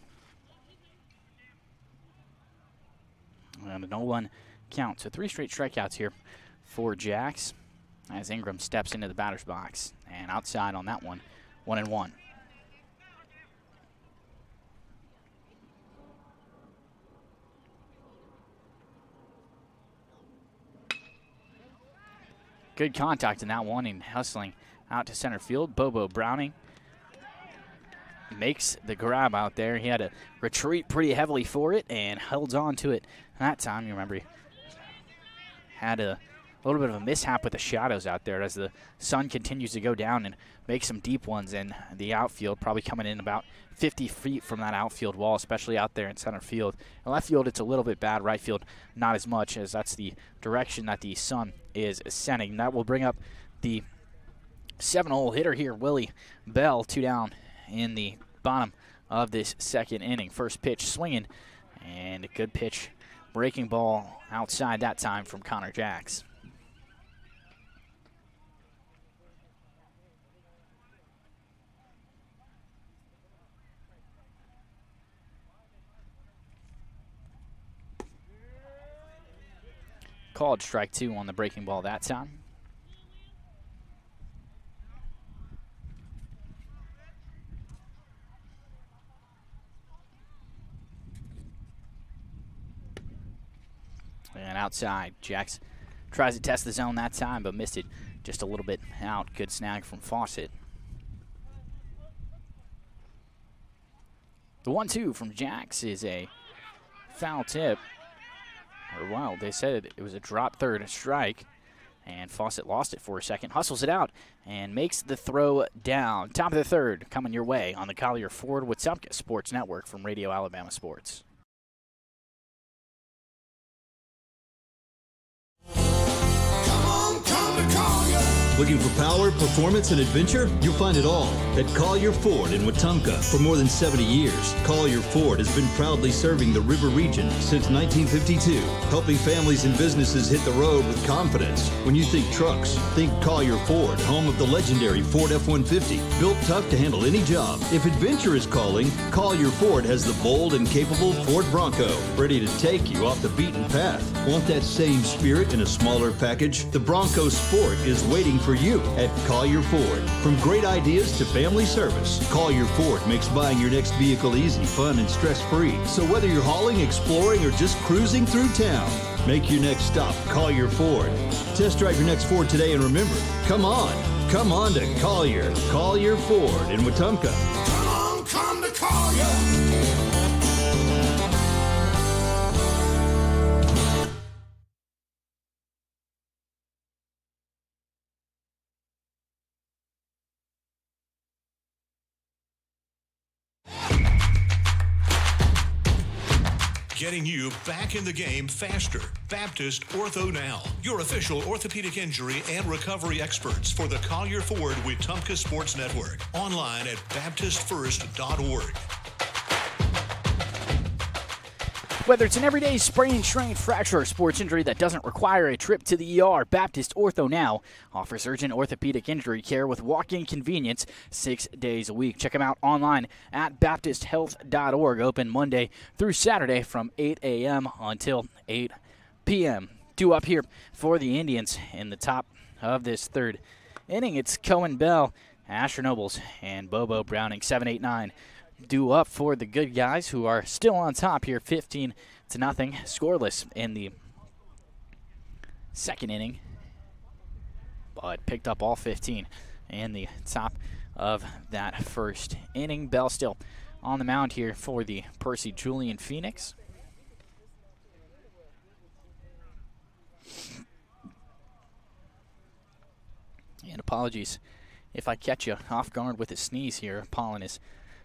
And a 0-1 count. So 3 straight strikeouts here for Jax as Ingram steps into the batter's box. And outside on that one, 1-1. Good contact in that one, and hustling out to center field. Bobo Browning makes the grab out there. He had to retreat pretty heavily for it and held on to it that time. You remember he had a little bit of a mishap with the shadows out there as the sun continues to go down and make some deep ones in the outfield, probably coming in about 50 feet from that outfield wall, especially out there in center field. In left field, it's a little bit bad. Right field, not as much, as that's the direction that the sun is ascending. That will bring up the 7-hole hitter here, Willie Bell, 2 down in the bottom of this second inning. First pitch swinging, and a good pitch. Breaking ball outside that time from Connor Jax. Called strike 2 on the breaking ball that time. And outside, Jax tries to test the zone that time, but missed it just a little bit out. Good snag from Fawcett. The 1-2 from Jax is a foul tip. Or, well, they said it was a drop third strike, and Fawcett lost it for a second. Hustles it out and makes the throw down. Top of the third coming your way on the Collier Ford Wetumpka Sports Network from Radio Alabama Sports. Looking for power, performance, and adventure? You'll find it all at Collier Ford in Wetumpka. For more than 70 years, Collier Ford has been proudly serving the River region since 1952, helping families and businesses hit the road with confidence. When you think trucks, think Collier Ford, home of the legendary Ford F-150, built tough to handle any job. If adventure is calling, Collier Ford has the bold and capable Ford Bronco, ready to take you off the beaten path. Want that same spirit in a smaller package? The Bronco Sport is waiting for you at Collier Ford. From great ideas to family service, Collier Ford makes buying your next vehicle easy, fun, and stress-free. So whether you're hauling, exploring, or just cruising through town, make your next stop Collier Ford. Test drive your next Ford today, and remember, come on to Collier Ford in Wetumpka. Come to Collier. Getting you back in the game faster. Baptist Ortho Now, your official orthopedic injury and recovery experts for the Collier Ford Wetumpka Sports Network. Online at baptistfirst.org. Whether it's an everyday sprain, strain, fracture, or sports injury that doesn't require a trip to the ER, Baptist Ortho Now offers urgent orthopedic injury care with walk-in convenience 6 days a week. Check them out online at baptisthealth.org, open Monday through Saturday from 8 a.m. until 8 p.m. Due up here for the Indians in the top of this third inning. It's Cohen Bell, Asher Nobles, and Bobo Browning, 7-8-9. Due up for the good guys who are still on top here, 15-0, scoreless in the second inning, but picked up all 15 in the top of that first inning. Bell still on the mound here for the Percy Julian Phoenix. And apologies if I catch you off guard with a sneeze here. Pollen is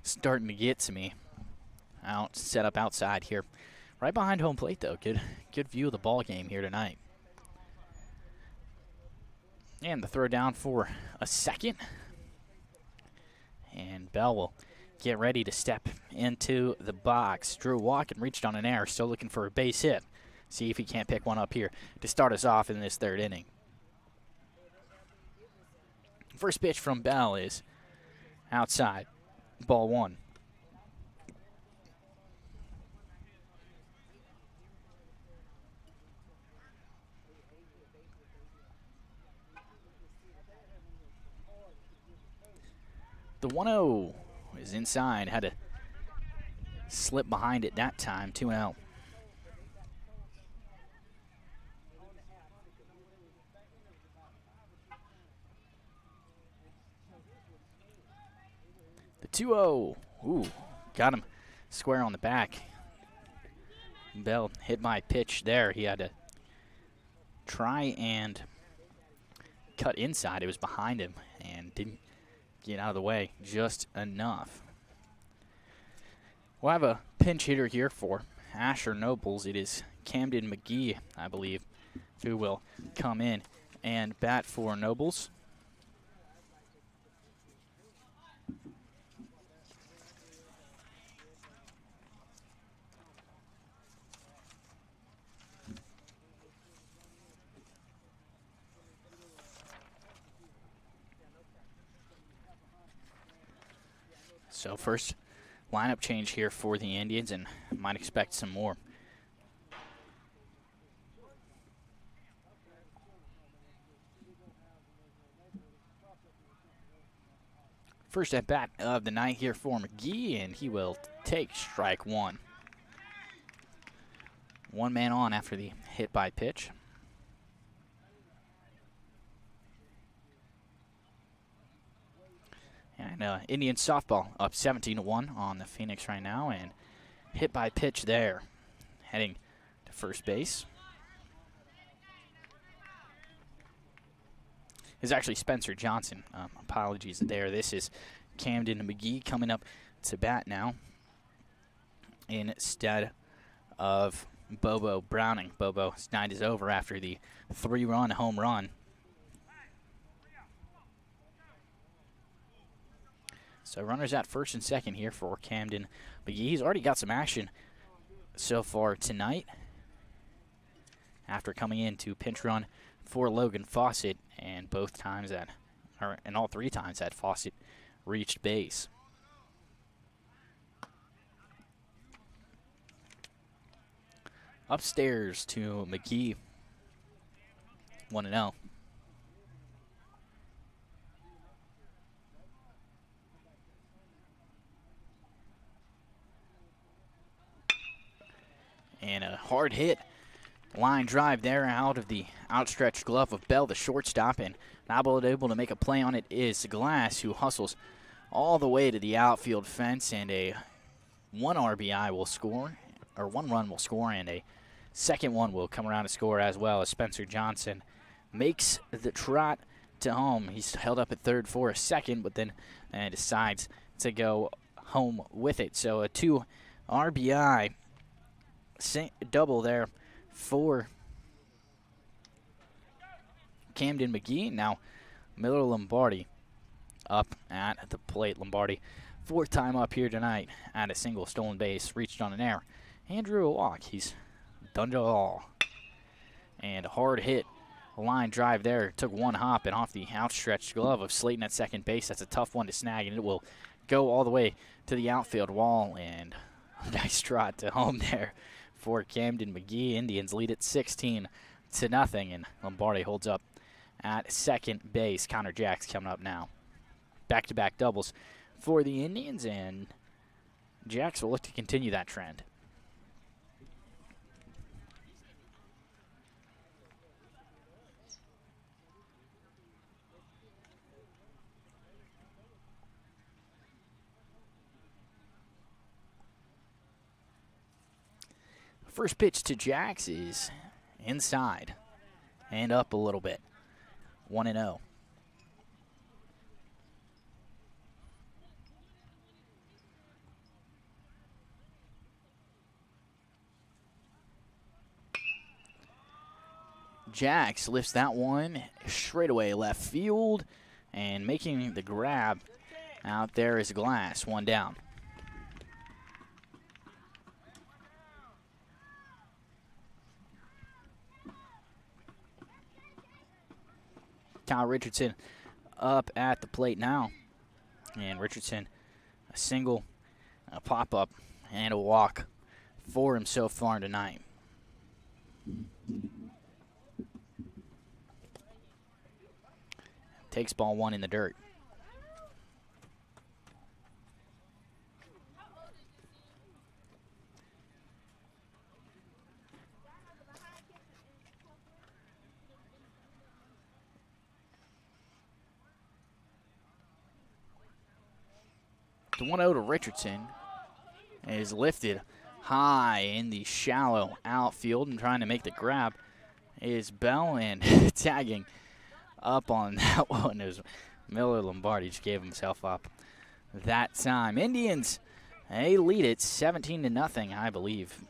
starting to get to me. Set up outside here, right behind home plate though. Good view of the ball game here tonight. And the throw down for a second, and Bell will get ready to step into the box. Drew walking, reached on an error, still looking for a base hit. See if he can't pick one up here to start us off in this third inning. First pitch from Bell is outside. Ball one. The 1-0 is inside. Had to slip behind it that time. 2-0. The 2-0. Ooh, got him square on the back. Bell hit my pitch there. He had to try and cut inside. It was behind him and didn't get out of the way just enough. We'll have a pinch hitter here for Asher Nobles. It is Camden McGee, I believe, who will come in and bat for Nobles. So first lineup change here for the Indians, and might expect some more. First at bat of the night here for McGee, and he will take strike one. One man on after the hit by pitch. And Indian softball up 17-1 on the Phoenix right now, and hit by pitch there, heading to first base. Is actually Spencer Johnson. Apologies there. This is Camden McGee coming up to bat now instead of Bobo Browning. Bobo's night is over after the 3-run home run. So runners at first and second here for Camden McGee. He's already got some action so far tonight after coming in to pinch run for Logan Fawcett, and all three times that Fawcett reached base. Upstairs to McGee, 1-0. And a hard hit line drive there out of the outstretched glove of Bell, the shortstop, and not able to make a play on it is Glass, who hustles all the way to the outfield fence, and a one RBI will score, or one run will score, and a second one will come around to score as well as Spencer Johnson makes the trot to home. He's held up at third for a second, but then decides to go home with it. So a 2 RBI double there for Camden McGee. Now Miller Lombardi up at the plate. Lombardi, fourth time up here tonight at a single, stolen base, reached on an error, and drew a walk. He's done it all. And a hard hit line drive there. Took one hop and off the outstretched glove of Slayton at second base. That's a tough one to snag, and it will go all the way to the outfield wall. And a nice trot to home there for Camden McGee. Indians lead it 16-0, and Lombardi holds up at second base. Connor Jacks coming up now. Back-to-back doubles for the Indians, and Jacks will look to continue that trend. First pitch to Jacks is inside and up a little bit. 1-0. Jacks lifts that one straight away left field, and making the grab out there is Glass. One down. Kyle Richardson up at the plate now. And Richardson, a single, a pop-up, and a walk for him so far tonight. Takes ball one in the dirt. The 1-0 to Richardson is lifted high in the shallow outfield, and trying to make the grab is Bell, and tagging up on that one is Miller Lombardi. Just gave himself up that time. Indians, they lead it 17-0, I believe.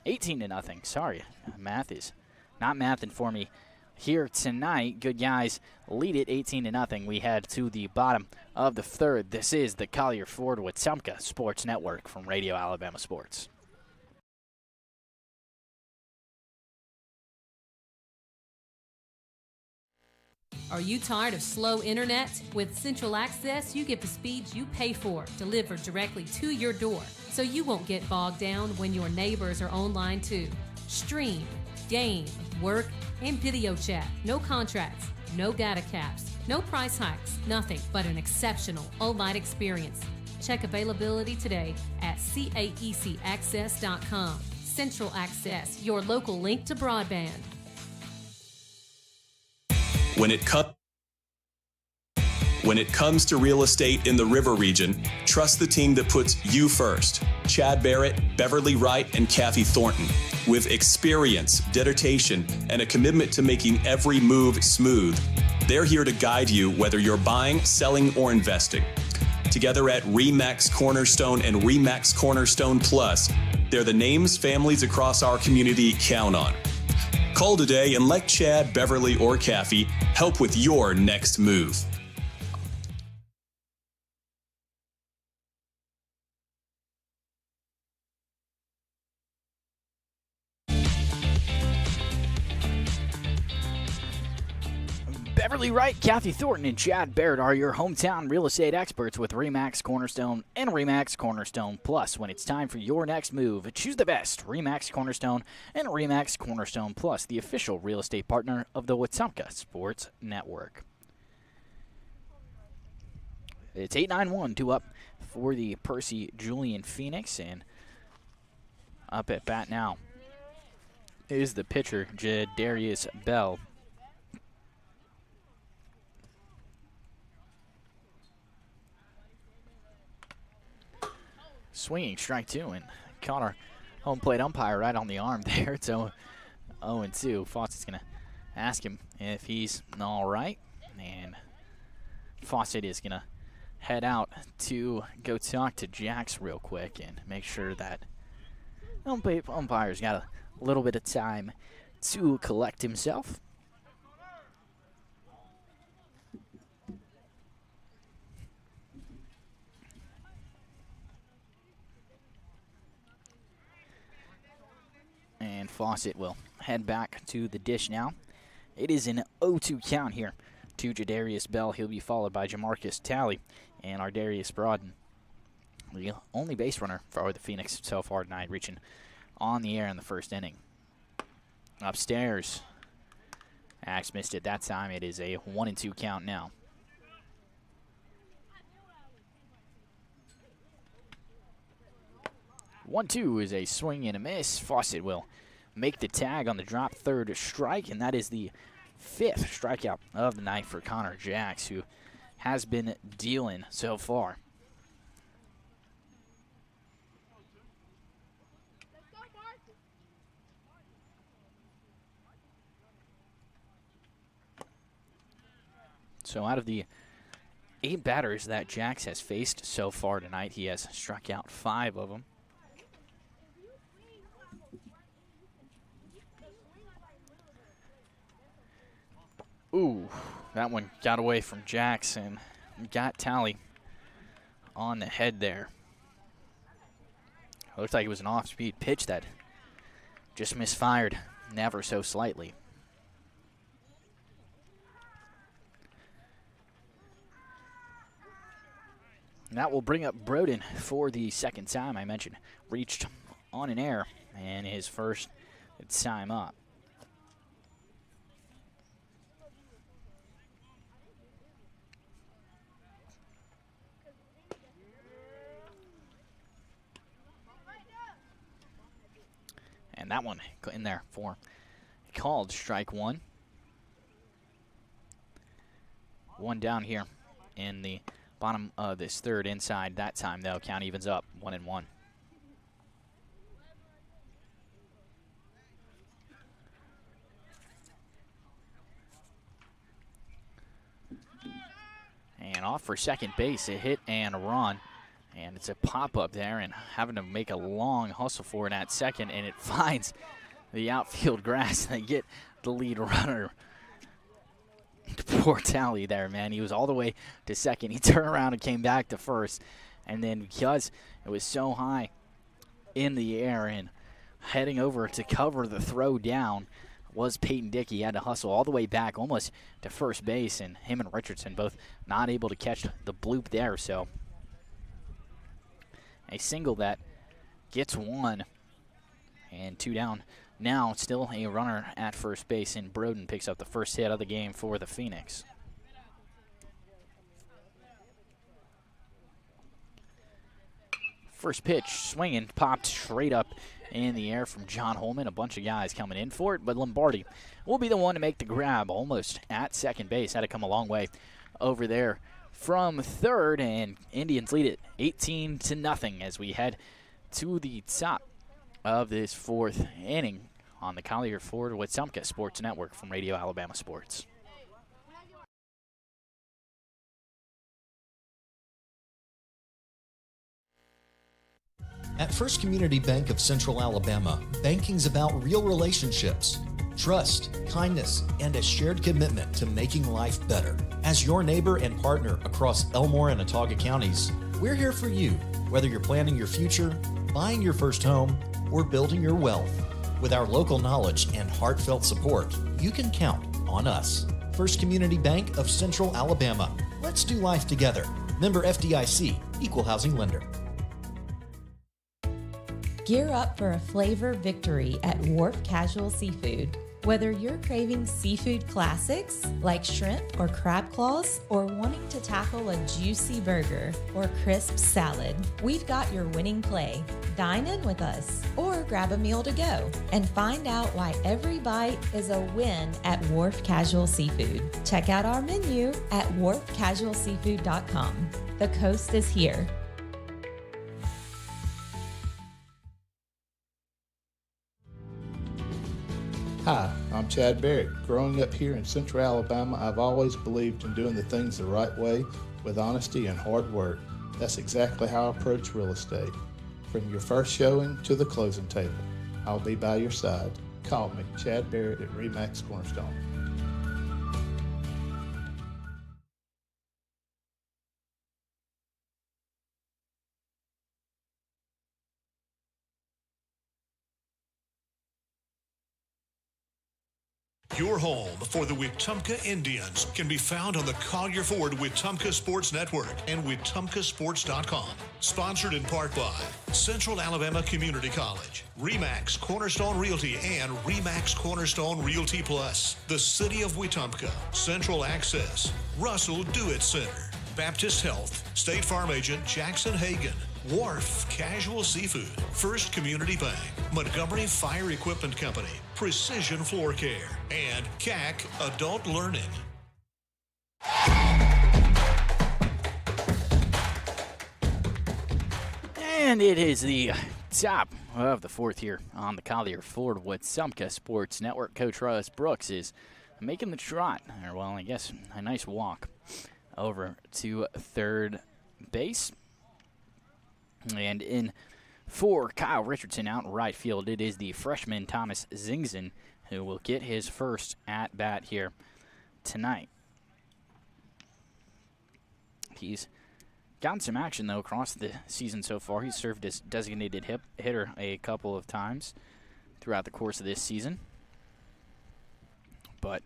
18-0. Sorry, math is not mathing for me here tonight. Good guys lead it 18-0. We head to the bottom of the third. This is the Collier Ford Wetumpka Sports Network from Radio Alabama Sports. Are you tired of slow internet? With Central Access, you get the speeds you pay for delivered directly to your door, so you won't get bogged down when your neighbors are online too. Stream, game, work, and video chat. No contracts, no data caps, no price hikes, nothing but an exceptional online experience. Check availability today at caecaccess.com. Central Access, your local link to broadband. When it comes to real estate in the River Region, trust the team that puts you first. Chad Barrett, Beverly Wright, and Kathy Thornton. With experience, dedication, and a commitment to making every move smooth, they're here to guide you whether you're buying, selling, or investing. Together at RE/MAX Cornerstone and RE/MAX Cornerstone Plus, they're the names families across our community count on. Call today and let Chad, Beverly, or Kathy help with your next move. Beverly Wright, Kathy Thornton, and Chad Barrett are your hometown real estate experts with RE/MAX Cornerstone and RE/MAX Cornerstone Plus. When it's time for your next move, choose the best. RE/MAX Cornerstone and RE/MAX Cornerstone Plus, the official real estate partner of the Wetumpka Sports Network. It's 8-9-1, 2 up for the Percy Julian Phoenix, and up at bat now is the pitcher, Jadarius Bell. Swinging strike two, and caught our home plate umpire right on the arm there. It's 0-2. Fawcett's going to ask him if he's all right, and Fawcett is going to head out to go talk to Jax real quick and make sure that umpire's got a little bit of time to collect himself. And Fawcett will head back to the dish now. It is an 0-2 count here to Jadarius Bell. He'll be followed by Jamarcus Talley and Ardarius Broaden, the only base runner for the Phoenix so far tonight, reaching on the air in the first inning. Upstairs, Axe missed it that time. It is a 1-2 count now. One-two is a swing and a miss. Fawcett will make the tag on the drop third strike, and that is the fifth strikeout of the night for Connor Jax, who has been dealing so far. So out of the 8 batters that Jax has faced so far tonight, he has struck out 5 of them. Ooh, that one got away from Jackson. Got Talley on the head there. It looked like it was an off-speed pitch that just misfired, never so slightly. That will bring up Broden for the second time. I mentioned reached on an air, and his first time up. And that one in there for called strike one. One down here in the bottom of this third inside that time, though. Count evens up 1-1. And off for second base, a hit and a run. And it's a pop-up there, and having to make a long hustle for it at second, and it finds the outfield grass. They get the lead runner. Poor Tally there, man. He was all the way to second. He turned around and came back to first. And then because it was so high in the air and heading over to cover the throw down was Peyton Dickey. He had to hustle all the way back almost to first base, and him and Richardson both not able to catch the bloop there. So a single that gets one, and two down. Now still a runner at first base, and Broden picks up the first hit of the game for the Phoenix. First pitch, swinging, popped straight up in the air from John Holman. A bunch of guys coming in for it, but Lombardi will be the one to make the grab almost at second base. Had to come a long way over there from third, and Indians lead it 18-0 as we head to the top of this fourth inning on the Collier Ford Wetumpka Sports Network from Radio Alabama Sports. At First Community Bank of Central Alabama, banking's about real relationships, trust, kindness, and a shared commitment to making life better. As your neighbor and partner across Elmore and Autauga counties, we're here for you, whether you're planning your future, buying your first home, or building your wealth. With our local knowledge and heartfelt support, you can count on us. First Community Bank of Central Alabama. Let's do life together. Member FDIC, Equal Housing Lender. Gear up for a flavor victory at Wharf Casual Seafood. Whether you're craving seafood classics like shrimp or crab claws, or wanting to tackle a juicy burger or crisp salad, we've got your winning play. Dine in with us or grab a meal to go and find out why every bite is a win at Wharf Casual Seafood. Check out our menu at wharfcasualseafood.com. The coast is here. Hi, I'm Chad Barrett. Growing up here in Central Alabama, I've always believed in doing the things the right way with honesty and hard work. That's exactly how I approach real estate. From your first showing to the closing table, I'll be by your side. Call me, Chad Barrett at RE/MAX Cornerstone. Your home for the Wetumpka Indians can be found on the Collier Ford Wetumpka Sports Network and WetumpkaSports.com. Sponsored in part by Central Alabama Community College, RE/MAX Cornerstone Realty and RE/MAX Cornerstone Realty Plus, the City of Wetumpka, Central Access, Russell Do-It Center, Baptist Health, State Farm Agent Jackson Hagan, Wharf Casual Seafood, First Community Bank, Montgomery Fire Equipment Company, Precision Floor Care, and CAC Adult Learning. And it is the top of the fourth here on the Collier Ford Wetumpka Sports Network. Coach Russ Brooks is making the trot, or well, I guess a nice walk over to third base. And in for Kyle Richardson out in right field, it is the freshman Thomas Zingson who will get his first at-bat here tonight. He's gotten some action, though, across the season so far. He's served as designated hitter a couple of times throughout the course of this season. But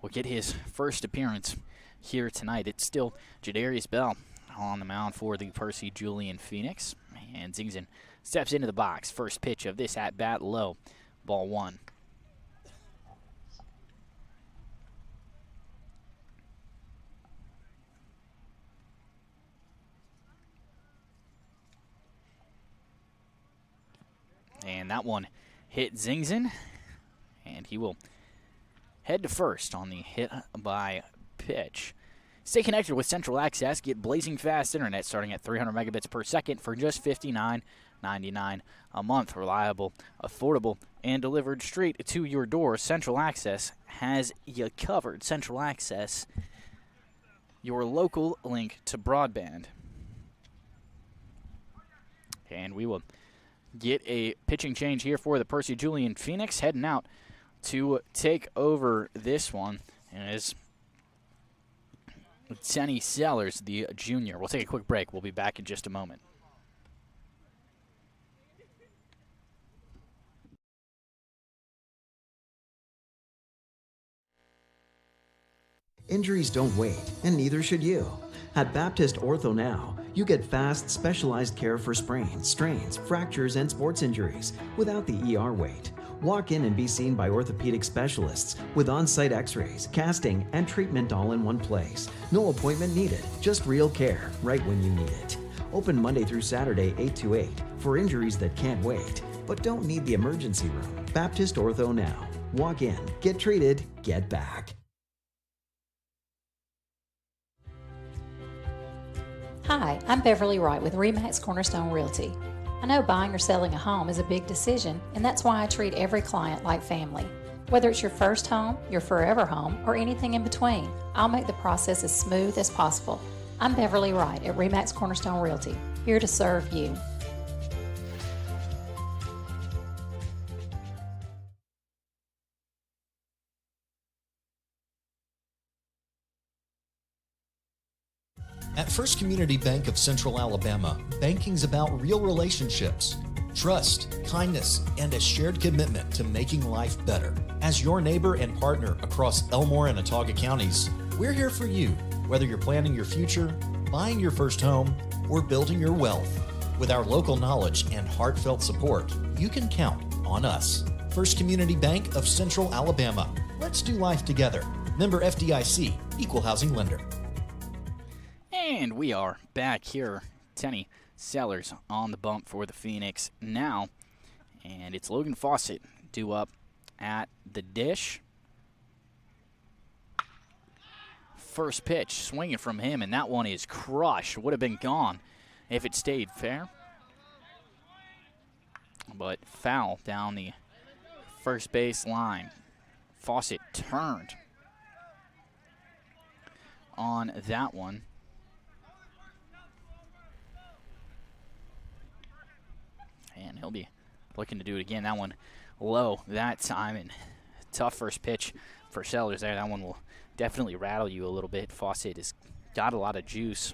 will get his first appearance here tonight. It's still Jadarius Bell on the mound for the Percy Julian Phoenix. And Zingson steps into the box. First pitch of this at-bat, low. Ball 1. And that one hit Zingson, and he will head to first on the hit by pitch. Stay connected with Central Access. Get blazing fast internet starting at 300 megabits per second for just $59.99 a month. Reliable, affordable, and delivered straight to your door. Central Access has you covered. Central Access, your local link to broadband. And we will get a pitching change here for the Percy Julian Phoenix, heading out to take over this one. And it's Tenny Sellers, the junior. We'll take a quick break. We'll be back in just a moment. Injuries don't wait, and neither should you. At Baptist Ortho Now, you get fast, specialized care for sprains, strains, fractures, and sports injuries without the ER wait. Walk in and be seen by orthopedic specialists with on-site x-rays, casting, and treatment all in one place. No appointment needed, just real care right when you need it. Open Monday through Saturday, 8 to 8 for injuries that can't wait, but don't need the emergency room. Baptist Ortho Now. Walk in, get treated, get back. Hi, I'm Beverly Wright with RE/MAX Cornerstone Realty. I know buying or selling a home is a big decision, and that's why I treat every client like family. Whether it's your first home, your forever home, or anything in between, I'll make the process as smooth as possible. I'm Beverly Wright at RE/MAX Cornerstone Realty, here to serve you. At First Community Bank of Central Alabama, banking's about real relationships, trust, kindness, and a shared commitment to making life better. As your neighbor and partner across Elmore and Autauga counties, we're here for you, whether you're planning your future, buying your first home, or building your wealth. With our local knowledge and heartfelt support, you can count on us. First Community Bank of Central Alabama. Let's do life together. Member FDIC, Equal Housing Lender. And we are back here. Tenny Sellers on the bump for the Phoenix now. And it's Logan Fawcett due up at the dish. First pitch swinging from him, and that one is crushed. Would have been gone if it stayed fair. But foul down the first base line. Fawcett turned on that one. And he'll be looking to do it again. That one low that time, and tough first pitch for Sellers there. That one will definitely rattle you a little bit. Fawcett has got a lot of juice.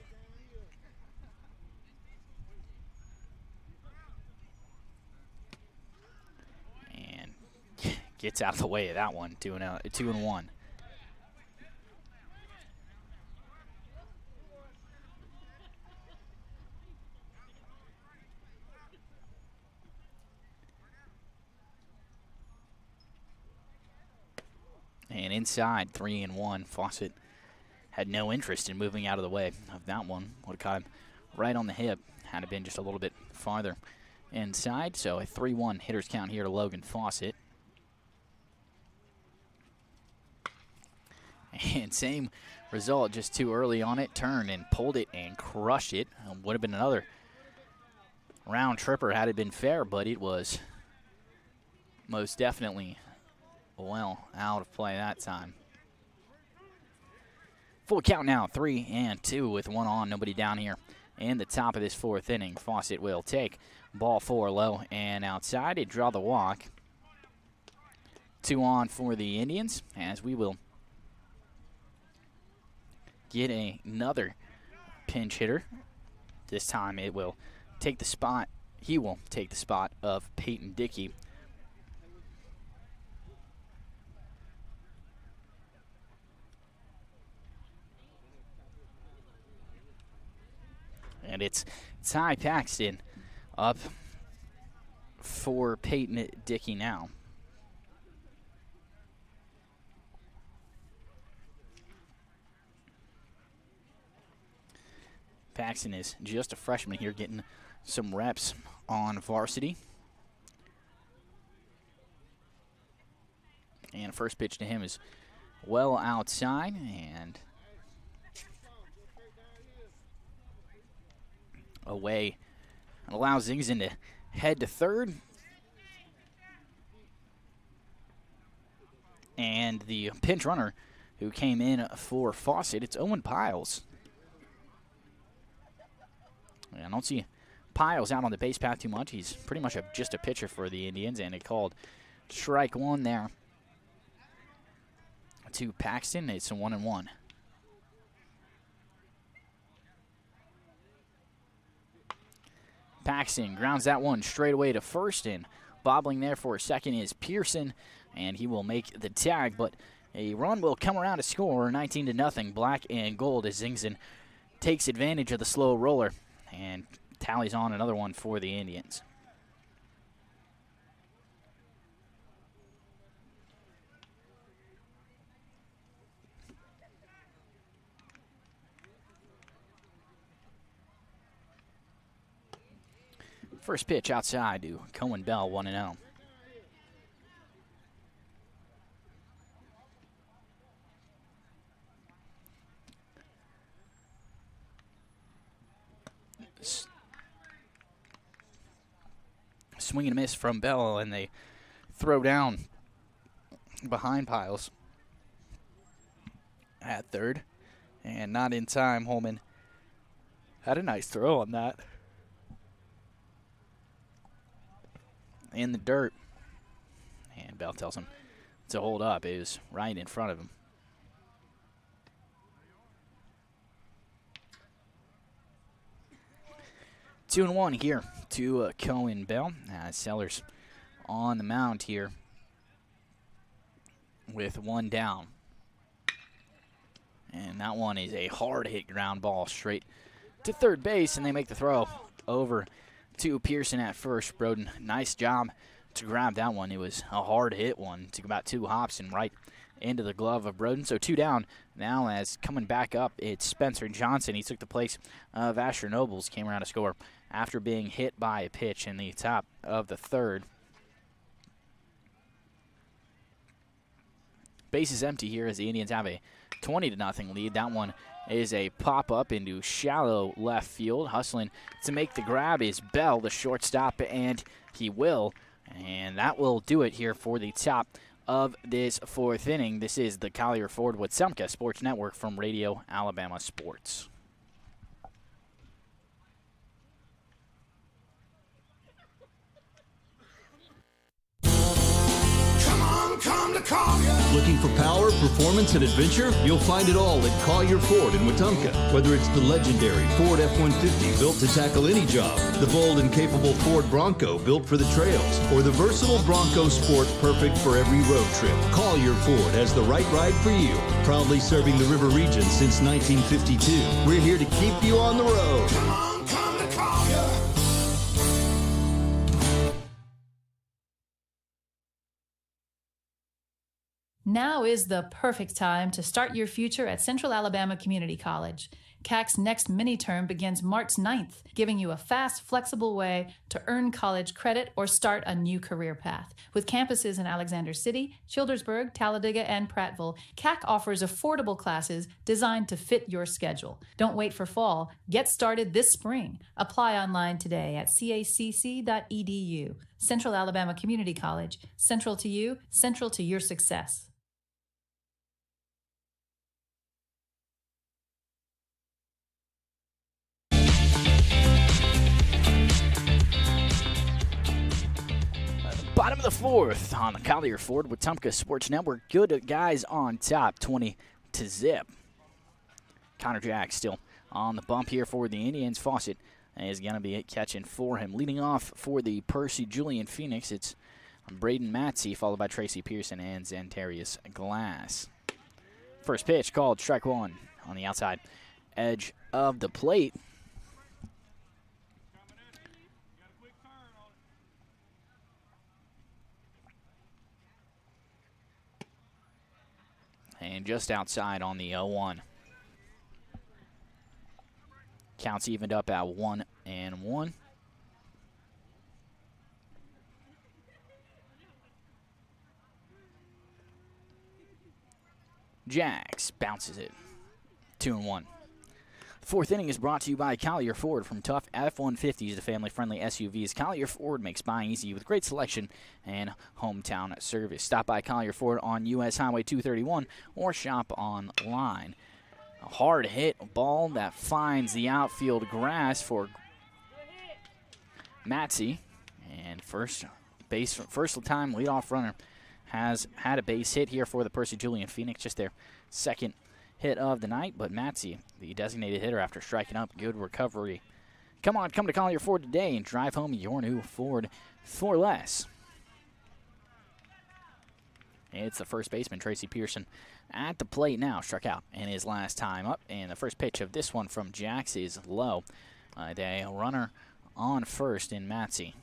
And gets out of the way of that one. 2-1. And inside, 3-1. Fawcett had no interest in moving out of the way of that one. Would have caught him right on the hip had it been just a little bit farther inside. So a 3-1 hitters count here to Logan Fawcett. And same result, just too early on it. Turned and pulled it and crushed it. Would have been another round tripper had it been fair, but it was most definitely well out of play that time. Full count now, 3-2 with one on, nobody down here in the top of this fourth inning. Fawcett will take ball 4 low and outside. They draw the walk. 2 on for the Indians, as we will get another pinch hitter. This time it will take the spot. He will take the spot of Peyton Dickey. And it's Ty Paxton up for Peyton Dickey now. Paxton is just a freshman here, getting some reps on varsity. And first pitch to him is well outside, and away. It allows Zingson to head to third. And the pinch runner who came in for Fawcett, it's Owen Piles. I don't see Piles out on the base path too much. He's pretty much just a pitcher for the Indians, and it called strike one there to Paxton. It's a 1-1. Paxton grounds that one straight away to first, and bobbling there for a second is Pearson, and he will make the tag, but a run will come around to score 19-0, black and gold, as Zingson takes advantage of the slow roller and tallies on another one for the Indians. First pitch outside to Cohen Bell, 1-0. Swing and a miss from Bell, and they throw down behind Piles at third. And not in time. Holman had a nice throw on that. In the dirt. And Bell tells him to hold up. It was right in front of him. Two and one here to Cohen Bell. Sellers on the mound here with one down. And that one is a hard hit ground ball straight to third base, and they make the throw over to Pearson at first. Broden, nice job to grab that one. It was a hard hit one. Took about 2 hops and right into the glove of Broden. So 2 down. Now as coming back up, it's Spencer Johnson. He took the place of Asher Nobles. Came around to score after being hit by a pitch in the top of the third. Base is empty here as the Indians have a 20-0 lead. That one is a pop-up into shallow left field. Hustling to make the grab is Bell, the shortstop, and he will. And that will do it here for the top of this 4th inning. This is the Collier Ford Wetumpka Sports Network from Radio Alabama Sports. Come to Collier. Looking for power, performance, and adventure? You'll find it all at Collier Ford in Wetumpka. Whether it's the legendary Ford F-150 built to tackle any job, the bold and capable Ford Bronco built for the trails, or the versatile Bronco Sport perfect for every road trip, Collier Ford has the right ride for you. Proudly serving the River region since 1952. We're here to keep you on the road. Come to Collier. Now is the perfect time to start your future at Central Alabama Community College. CAC's next mini-term begins March 9th, giving you a fast, flexible way to earn college credit or start a new career path. With campuses in Alexander City, Childersburg, Talladega, and Prattville, CAC offers affordable classes designed to fit your schedule. Don't wait for fall. Get started this spring. Apply online today at cacc.edu. Central Alabama Community College. Central to you, central to your success. Bottom of the 4th on the Collier Ford Wetumpka Sports Network. Good guys on top, 20-0. Connor Jack still on the bump here for the Indians. Fawcett is going to be catching for him. Leading off for the Percy Julian Phoenix, it's Braden Matsey, followed by Tracy Pearson and Xantarius Glass. First pitch called strike one on the outside edge of the plate. and just outside on the 0-1. Counts evened up at 1-1. Jax bounces it. 2-1. Fourth inning is brought to you by Collier Ford. From tough F-150s to family-friendly SUVs, Collier Ford makes buying easy with great selection and hometown service. Stop by Collier Ford on U.S. Highway 231 or shop online. A hard hit ball that finds the outfield grass for Matsey. And first time leadoff runner has had a base hit here for the Percy Julian Phoenix. Just their second hit of the night, but Matsey, the designated hitter after striking up, good recovery. Come to Collier Ford today and drive home your new Ford for less. It's the first baseman, Tracy Pearson, at the plate now. Struck out in his last time up, and the first pitch of this one from Jax is low. The runner on first in Matsey.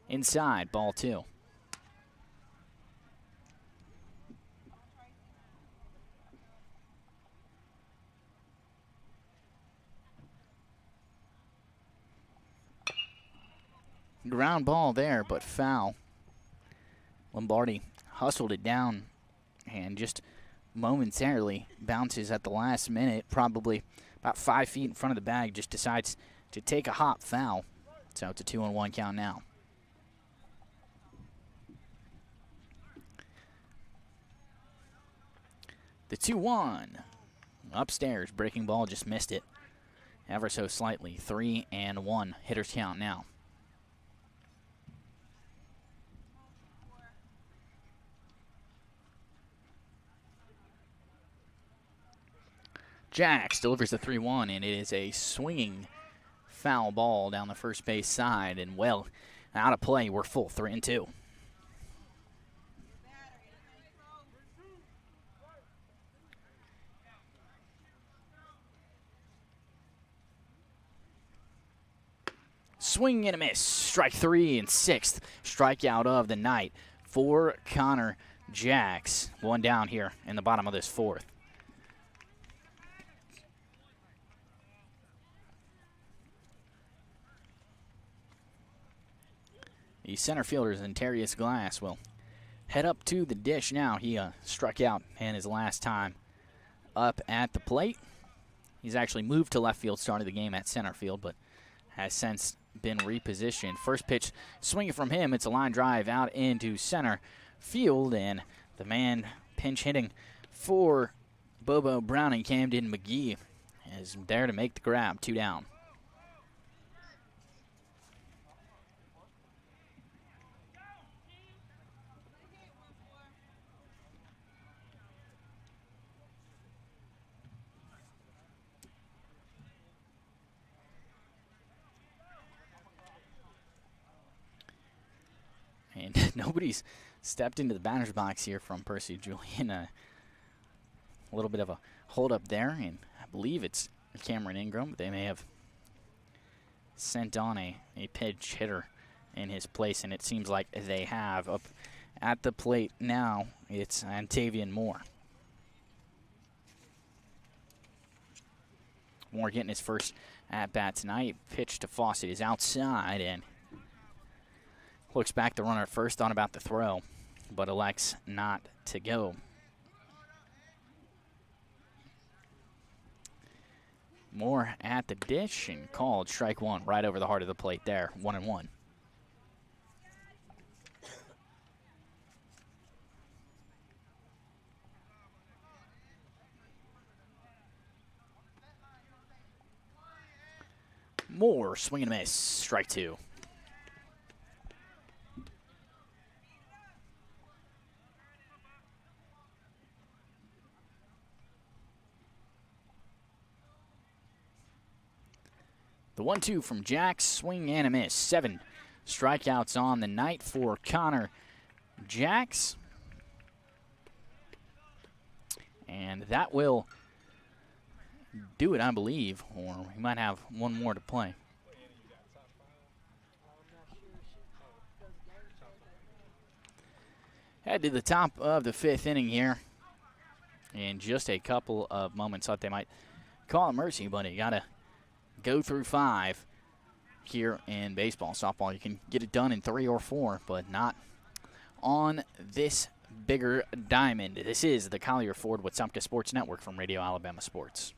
Inside, ball 2. Ground ball there, but foul. Lombardi hustled it down and just momentarily bounces at the last minute, probably about 5 feet in front of the bag, just decides to take a hop foul. So it's a 2-1 count now. The 2-1. Upstairs, breaking ball just missed it ever so slightly. 3-1. Hitters count now. Jax delivers the 3-1, and it is a swinging foul ball down the first base side, and well, out of play. We're full 3-2. Swing and a miss. Strike 3 and 6th strikeout of the night for Connor Jax. One down here in the bottom of this fourth. The center fielder, Zentarius Glass, will head up to the dish now. He struck out in his last time up at the plate. He's actually moved to left field, started the game at center field, but has since been repositioned. First pitch swinging from him. It's a line drive out into center field, and the man pinch hitting for Bobo Brown and Camden McGee is there to make the grab. 2 down. And nobody's stepped into the batter's box here from Percy Julian. A little bit of a hold-up there, and I believe it's Cameron Ingram, but they may have sent on a pitch hitter in his place, and it seems like they have. Up at the plate now, it's Antavian Moore. Moore getting his first at-bat tonight. Pitch to Fawcett is outside, and looks back the runner at first, thought about the throw, but elects not to go. Moore at the dish and called strike 1 right over the heart of the plate there. 1-1. Moore swing and miss. Strike 2. The 1-2 from Jax, swing and a miss. 7 strikeouts on the night for Connor Jax. And that will do it, I believe, or we might have one more to play. Head to the top of the fifth inning here. In just a couple of moments, thought they might call a mercy, but you got to go through 5 here in baseball. Softball, you can get it done in 3 or 4, but not on this bigger diamond. This is the Collier Ford Wetumpka Sports Network from Radio Alabama Sports.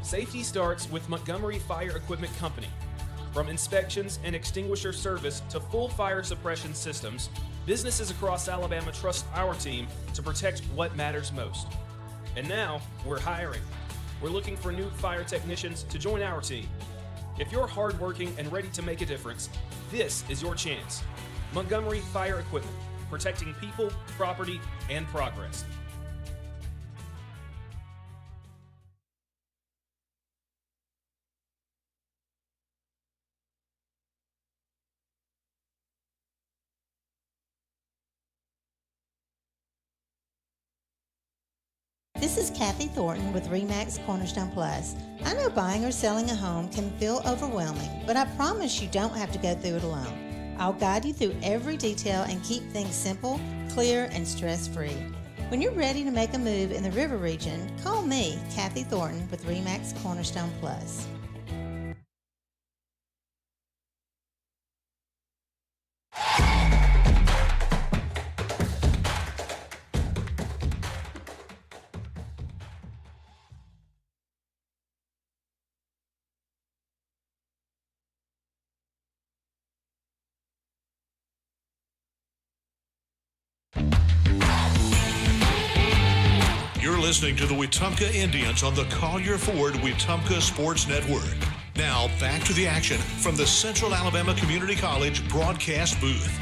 Safety starts with Montgomery Fire Equipment Company. From inspections and extinguisher service to full fire suppression systems, businesses across Alabama trust our team to protect what matters most. And now, we're hiring. We're looking for new fire technicians to join our team. If you're hardworking and ready to make a difference, this is your chance. Montgomery Fire Equipment, protecting people, property, and progress. This is Kathy Thornton with RE/MAX Cornerstone Plus. I know buying or selling a home can feel overwhelming, but I promise you don't have to go through it alone. I'll guide you through every detail and keep things simple, clear, and stress-free. When you're ready to make a move in the River region, call me, Kathy Thornton with RE/MAX Cornerstone Plus. You're listening to the Wetumpka Indians on the Collier Ford Wetumpka Sports Network. Now, back to the action from the Central Alabama Community College broadcast booth.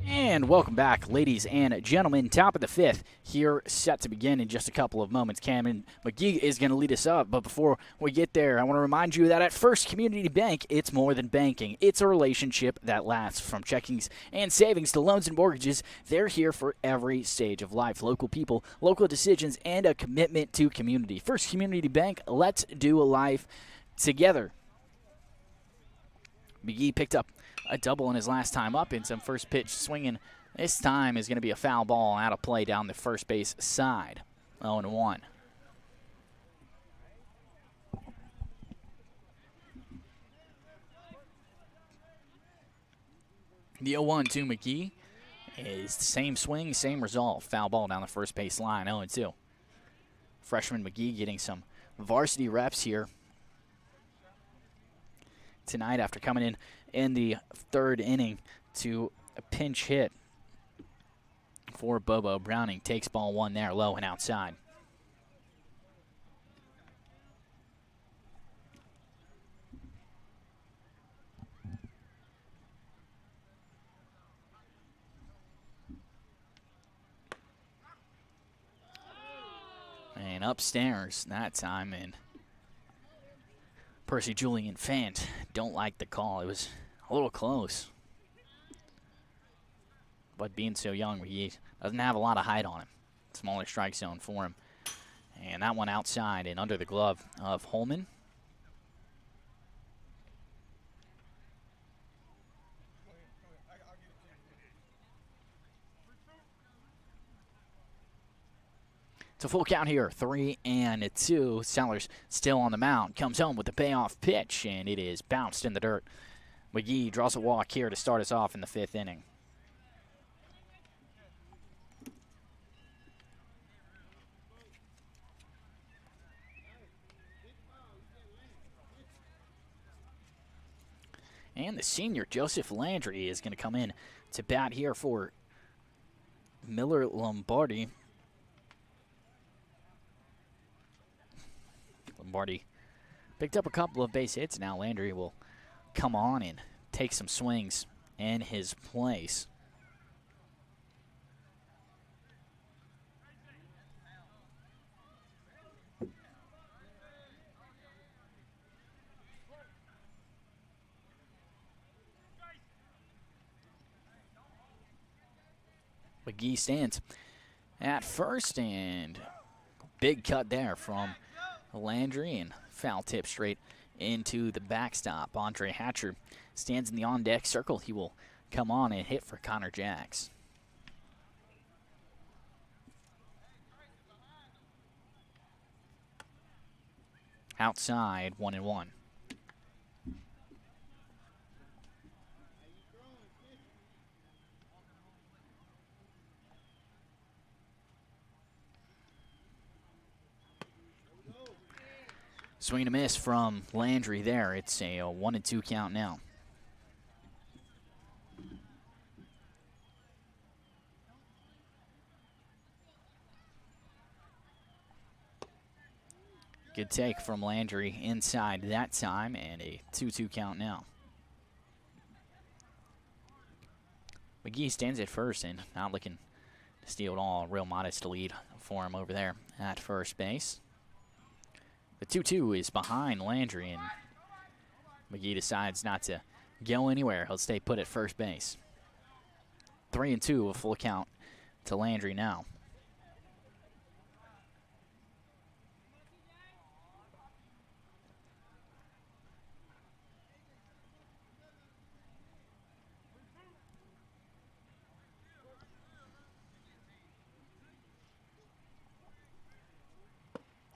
And welcome back, ladies and gentlemen. Top of the fifth here, set to begin in just a couple of moments. Cameron McGee is going to lead us up, but before we get there, I want to remind you that at First Community Bank, it's more than banking. It's a relationship that lasts. From checkings and savings to loans and mortgages, they're here for every stage of life. Local people, local decisions, and a commitment to community. First Community Bank, let's do a life together. McGee picked up a double in his last time up in some first pitch swinging. This time is going to be a foul ball out of play down the first base side. 0-1. The 0-1 to McGee is the same swing, same result. Foul ball down the first base line, 0-2. Freshman McGee getting some varsity reps here tonight after coming in the third inning to a pinch hit for Bobo Browning. Takes ball 1 there, low and outside. And upstairs that time, and Percy, Julian, Fant don't like the call. It was a little close. But being so young, he doesn't have a lot of height on him. Smaller strike zone for him. And that one outside and under the glove of Holman. It's a full count here, 3-2. Sellers still on the mound. Comes home with the payoff pitch, and it is bounced in the dirt. McGee draws a walk here to start us off in the fifth inning. And the senior, Joseph Landry, is going to come in to bat here for Miller Lombardi. Lombardi picked up a couple of base hits. Now Landry will come on and take some swings in his place. McGee stands at first, and big cut there from Landry, and foul tip straight into the backstop. Andre Hatcher stands in the on-deck circle. He will come on and hit for Connor Jacks. Outside, 1-1. Swing and a miss from Landry there. It's a 1-2 count now. Good take from Landry inside that time, and a 2-2 count now. McGee stands at first and not looking to steal at all. A real modest lead for him over there at first base. The 2-2 is behind Landry, and McGee decides not to go anywhere. He'll stay put at first base. 3-2, a full count to Landry now.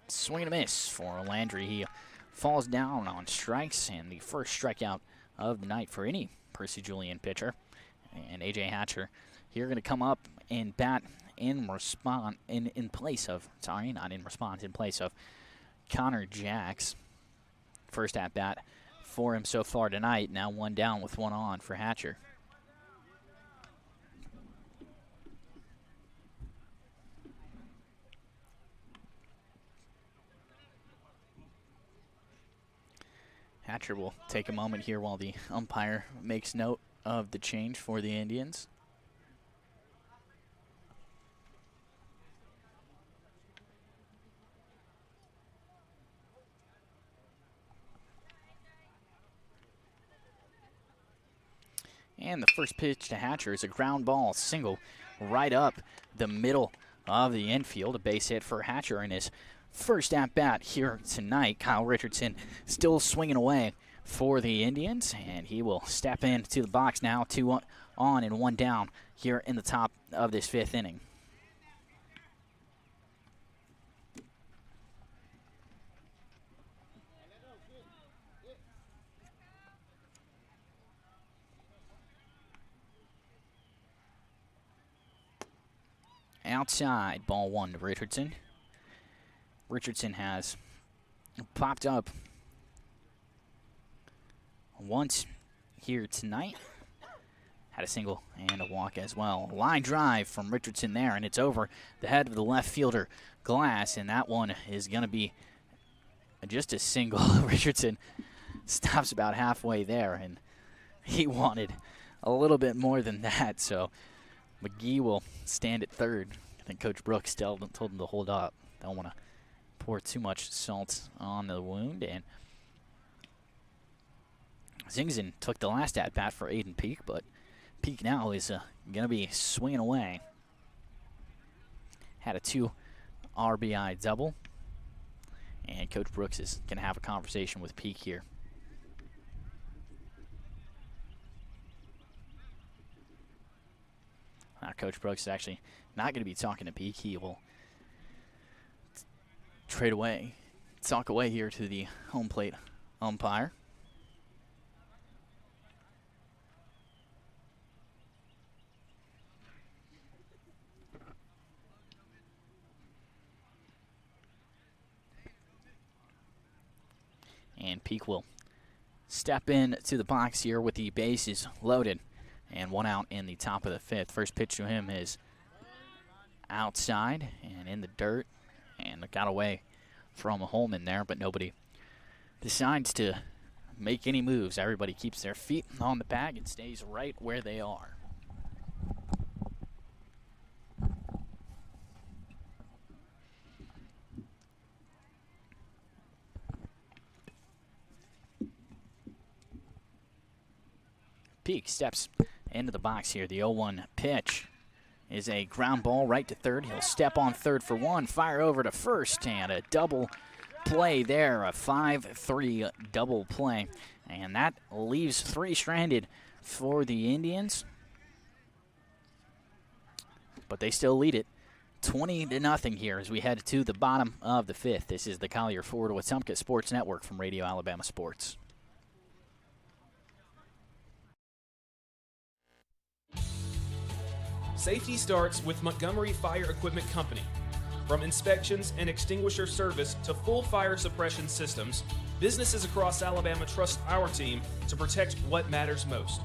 Swing and a miss for Landry. He falls down on strikes, and the first strikeout of the night for any Percy Julian pitcher. And A.J. Hatcher here going to come up and bat in place of Connor Jacks. First at bat for him so far tonight. Now one down with one on for Hatcher. Hatcher will take a moment here while the umpire makes note of the change for the Indians. And the first pitch to Hatcher is a ground ball single right up the middle of the infield. A base hit for Hatcher in his first at-bat here tonight. Kyle Richardson still swinging away for the Indians, and he will step into the box now. 2 on and 1 down here in the top of this 5th inning. Outside, ball 1 to Richardson. Richardson has popped up once here tonight. Had a single and a walk as well. Line drive from Richardson there, and it's over the head of the left fielder, Glass, and that one is going to be just a single. Richardson stops about halfway there, and he wanted a little bit more than that, so McGee will stand at third. I think Coach Brooks told him to hold up. Don't want to pour too much salt on the wound, and Zingzen took the last at-bat for Aiden Peak, but Peak now is going to be swinging away. Had a 2 RBI double, and Coach Brooks is going to have a conversation with Peak here. Coach Brooks is actually not going to be talking to Peak. He will talk away here to the home plate umpire. And Peak will step in to the box here with the bases loaded. And 1 out in the top of the 5th. First pitch to him is outside and in the dirt. And got away from a Holman there, but nobody decides to make any moves. Everybody keeps their feet on the bag and stays right where they are. Peak steps into the box here. The 0-1 pitch is a ground ball right to third. He'll step on third for one, fire over to first, and a double play there, a 5-3 double play. And that leaves 3 stranded for the Indians. But they still lead it 20-0 here as we head to the bottom of the 5th. This is the Collier Ford Wetumpka Sports Network from Radio Alabama Sports. Safety starts with Montgomery Fire Equipment Company. From inspections and extinguisher service to full fire suppression systems, businesses across Alabama trust our team to protect what matters most.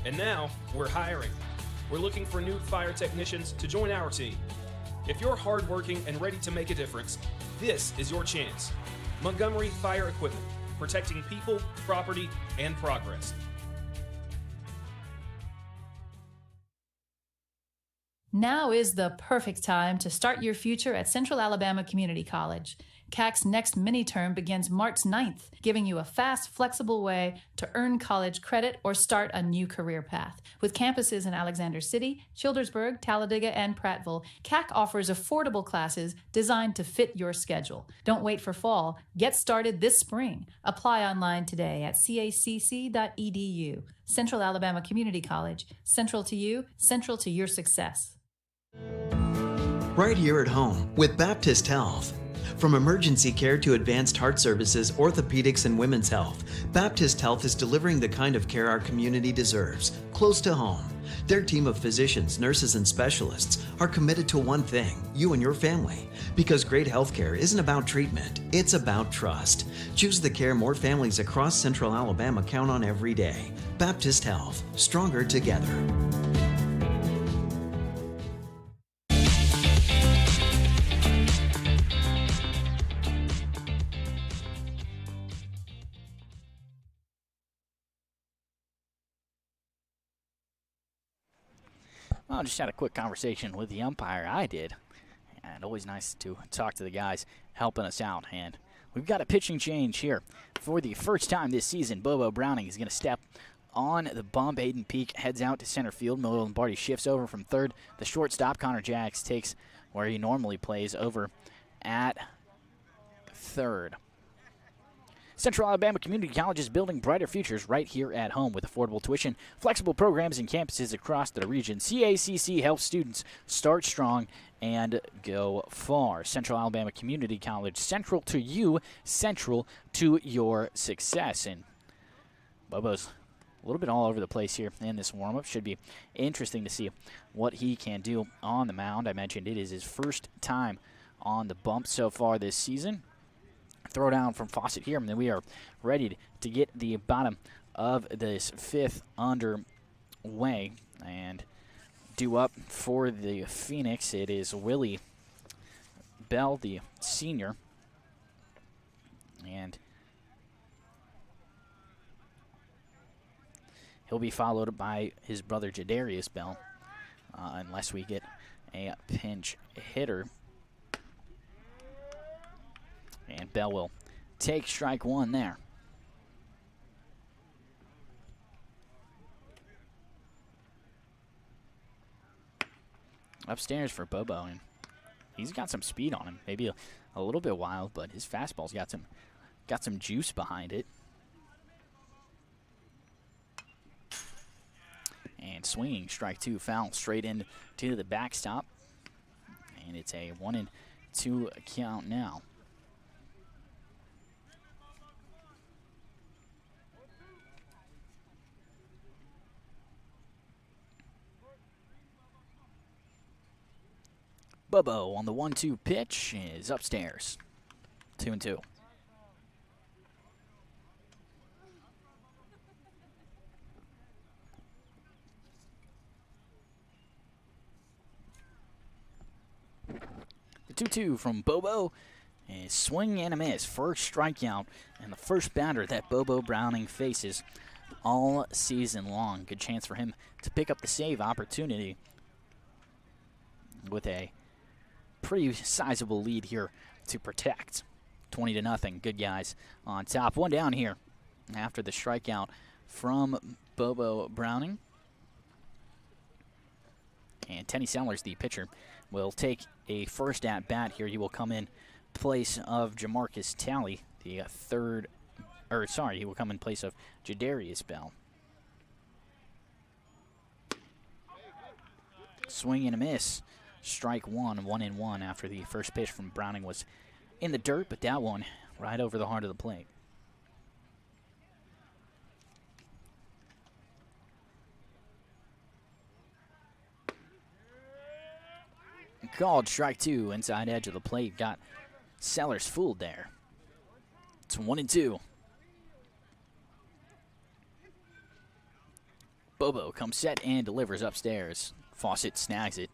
And now, we're hiring. We're looking for new fire technicians to join our team. If you're hardworking and ready to make a difference, this is your chance. Montgomery Fire Equipment, protecting people, property, and progress. Now is the perfect time to start your future at Central Alabama Community College. CAC's next mini-term begins March 9th, giving you a fast, flexible way to earn college credit or start a new career path. With campuses in Alexander City, Childersburg, Talladega, and Prattville, CAC offers affordable classes designed to fit your schedule. Don't wait for fall. Get started this spring. Apply online today at cacc.edu. Central Alabama Community College. Central to you, central to your success. Right here at home with Baptist Health. From emergency care to advanced heart services, orthopedics, and women's health, Baptist Health is delivering the kind of care our community deserves, close to home. Their team of physicians, nurses, and specialists are committed to one thing, you and your family. Because great health care isn't about treatment, it's about trust. Choose the care more families across Central Alabama count on every day. Baptist Health, stronger together. Well, just had a quick conversation with the umpire. I did. And always nice to talk to the guys helping us out. And we've got a pitching change here. For the first time this season, Bobo Browning is going to step on the bump. Hayden Peak heads out to center field. Milo Lombardi shifts over from third. The shortstop, Connor Jacks, takes where he normally plays over at third. Central Alabama Community College is building brighter futures right here at home with affordable tuition, flexible programs, and campuses across the region. CACC helps students start strong and go far. Central Alabama Community College, central to you, central to your success. And Bobo's a little bit all over the place here in this warm-up. Should be interesting to see what he can do on the mound. I mentioned it is his first time on the bump so far this season. Throw down from Fawcett here, and then we are ready to get the bottom of this 5th underway. And due up for the Phoenix, it is Willie Bell, the senior. And he'll be followed by his brother Jadarius Bell, unless we get a pinch hitter. And Bell will take strike one there. Upstairs for Bobo, and he's got some speed on him. Maybe a little bit wild, but his fastball's got some juice behind it. And swinging, strike two, foul straight into the backstop. And it's a 1-2 count now. Bobo on the 1-2 pitch is upstairs. 2-2. The 2-2 from Bobo is swing and a miss. First strikeout and the first batter that Bobo Browning faces all season long. Good chance for him to pick up the save opportunity with a pretty sizable lead here to protect. 20-0. Good guys on top. One down here after the strikeout from Bobo Browning. And Tenny Sellers, the pitcher, will take a first at-bat here. He will come in place of Jamarcus Talley, the he will come in place of Jadarius Bell. Swing and a miss. Strike one, 1-1 after the first pitch from Browning was in the dirt, but that one right over the heart of the plate. Called strike two, inside edge of the plate. Got Sellers fooled there. It's 1-2. Bobo comes set and delivers upstairs. Fawcett snags it.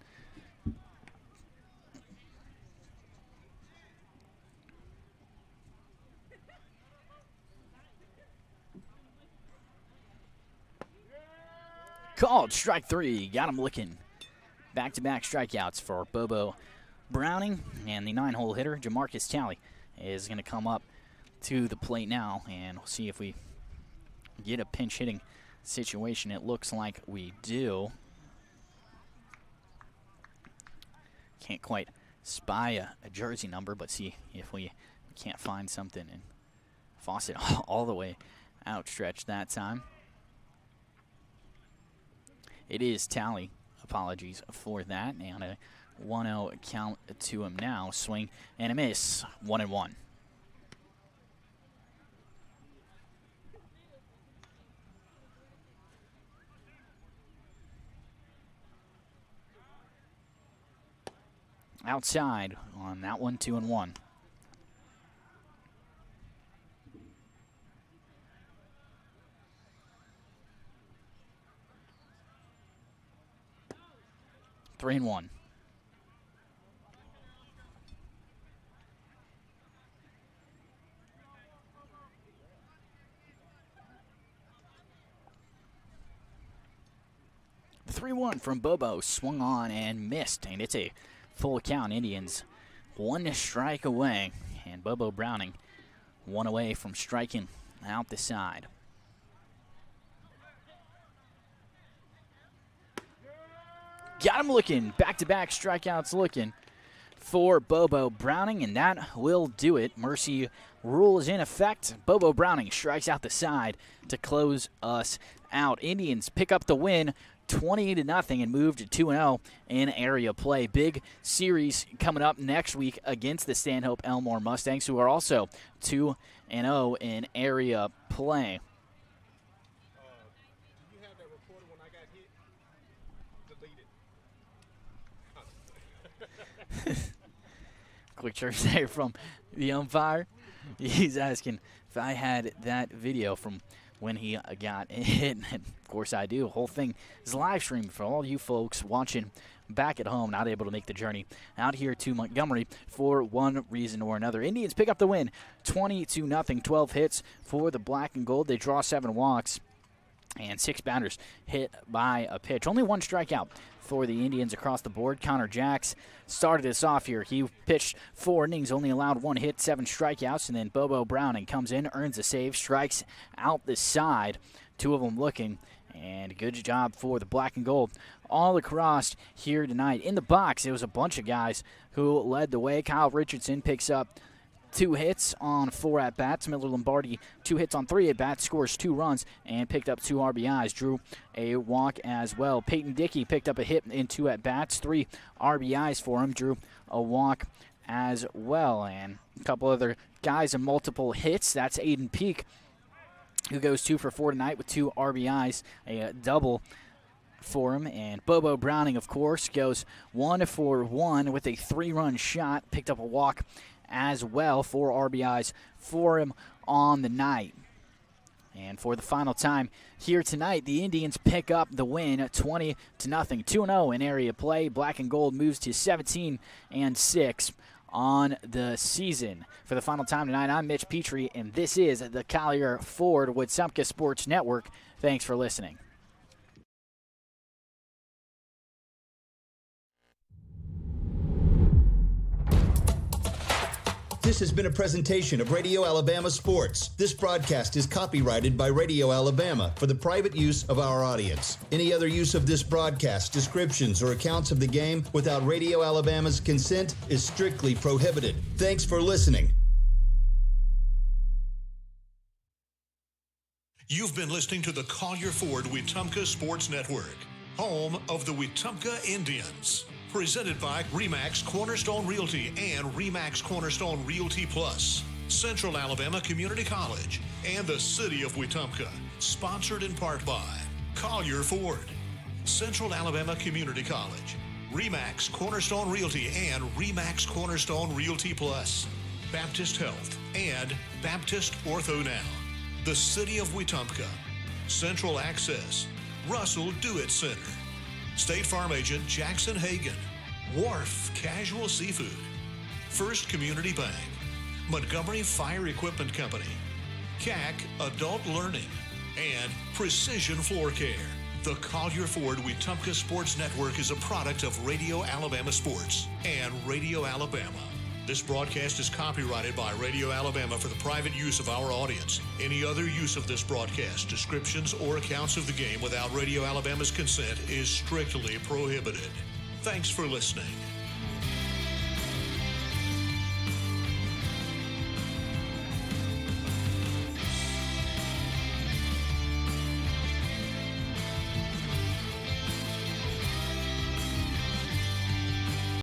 Called strike three. Got him looking. Back-to-back strikeouts for Bobo Browning, and the 9-hole hitter, Jamarcus Talley, is going to come up to the plate now, and we'll see if we get a pinch-hitting situation. It looks like we do. Can't quite spy a jersey number, but see if we can't find something. And Fawcett all the way outstretched that time. It is Talley. Apologies for that. And a 1-0 count to him now. Swing and a miss. 1-1. Outside on that one, 2-1. Three and one. The 3-1 from Bobo swung on and missed, and it's a full count. Indians one strike away, and Bobo Browning one away from striking out the side. Got him looking. Back-to-back strikeouts looking for Bobo Browning, and that will do it. Mercy rule is in effect. Bobo Browning strikes out the side to close us out. Indians pick up the win 20-0 and move to 2-0 in area play. Big series coming up next week against the Stanhope Elmore Mustangs, who are also 2-0 in area play. Quick chirp there from the umpire. He's asking if I had that video from when he got hit. And of course I do. The whole thing is live streamed for all you folks watching back at home, not able to make the journey out here to Montgomery for one reason or another. Indians pick up the win 20-0, 12 hits for the black and gold. They draw 7 walks and 6 batters hit by a pitch. Only 1 strikeout for the Indians across the board. Connor Jacks started us off here. He pitched 4 innings, only allowed 1 hit, 7 strikeouts, and then Bobo Browning comes in, earns a save, strikes out the side, 2 of them looking, and good job for the black and gold all across here tonight. In the box, it was a bunch of guys who led the way. Kyle Richardson picks up 2 hits on 4 at-bats. Miller Lombardi, 2 hits on 3 at-bats, scores 2 runs, and picked up 2 RBIs. Drew a walk as well. Peyton Dickey picked up a hit in 2 at-bats, 3 RBIs for him, drew a walk as well. And a couple other guys in multiple hits. That's Aiden Peak, who goes 2 for 4 tonight with 2 RBIs, a double for him. And Bobo Browning, of course, goes 1 for 1 with a 3-run shot, picked up a walk as well, 4 RBIs for him on the night. And for the final time here tonight, the Indians pick up the win 20-0, 2-0 in area play. Black and gold moves to 17-6 on the season. For the final time tonight, I'm Mitch Petrie, and this is the Collier Ford Wetumpka Sports Network. Thanks for listening. This has been a presentation of Radio Alabama Sports. This broadcast is copyrighted by Radio Alabama for the private use of our audience. Any other use of this broadcast, descriptions, or accounts of the game without Radio Alabama's consent is strictly prohibited. Thanks for listening. You've been listening to the Collier Ford Wetumpka Sports Network, home of the Wetumpka Indians. Presented by RE/MAX Cornerstone Realty and RE/MAX Cornerstone Realty Plus, Central Alabama Community College, and the City of Wetumpka. Sponsored in part by Collier Ford, Central Alabama Community College, RE/MAX Cornerstone Realty and RE/MAX Cornerstone Realty Plus, Baptist Health, and Baptist Ortho Now, the City of Wetumpka, Central Access, Russell Do-It Center, State Farm Agent Jackson Hagan, Wharf Casual Seafood, First Community Bank, Montgomery Fire Equipment Company, CAC Adult Learning, and Precision Floor Care. The Collier Ford Wetumpka Sports Network is a product of Radio Alabama Sports and Radio Alabama. This broadcast is copyrighted by Radio Alabama for the private use of our audience. Any other use of this broadcast, descriptions, or accounts of the game without Radio Alabama's consent is strictly prohibited. Thanks for listening.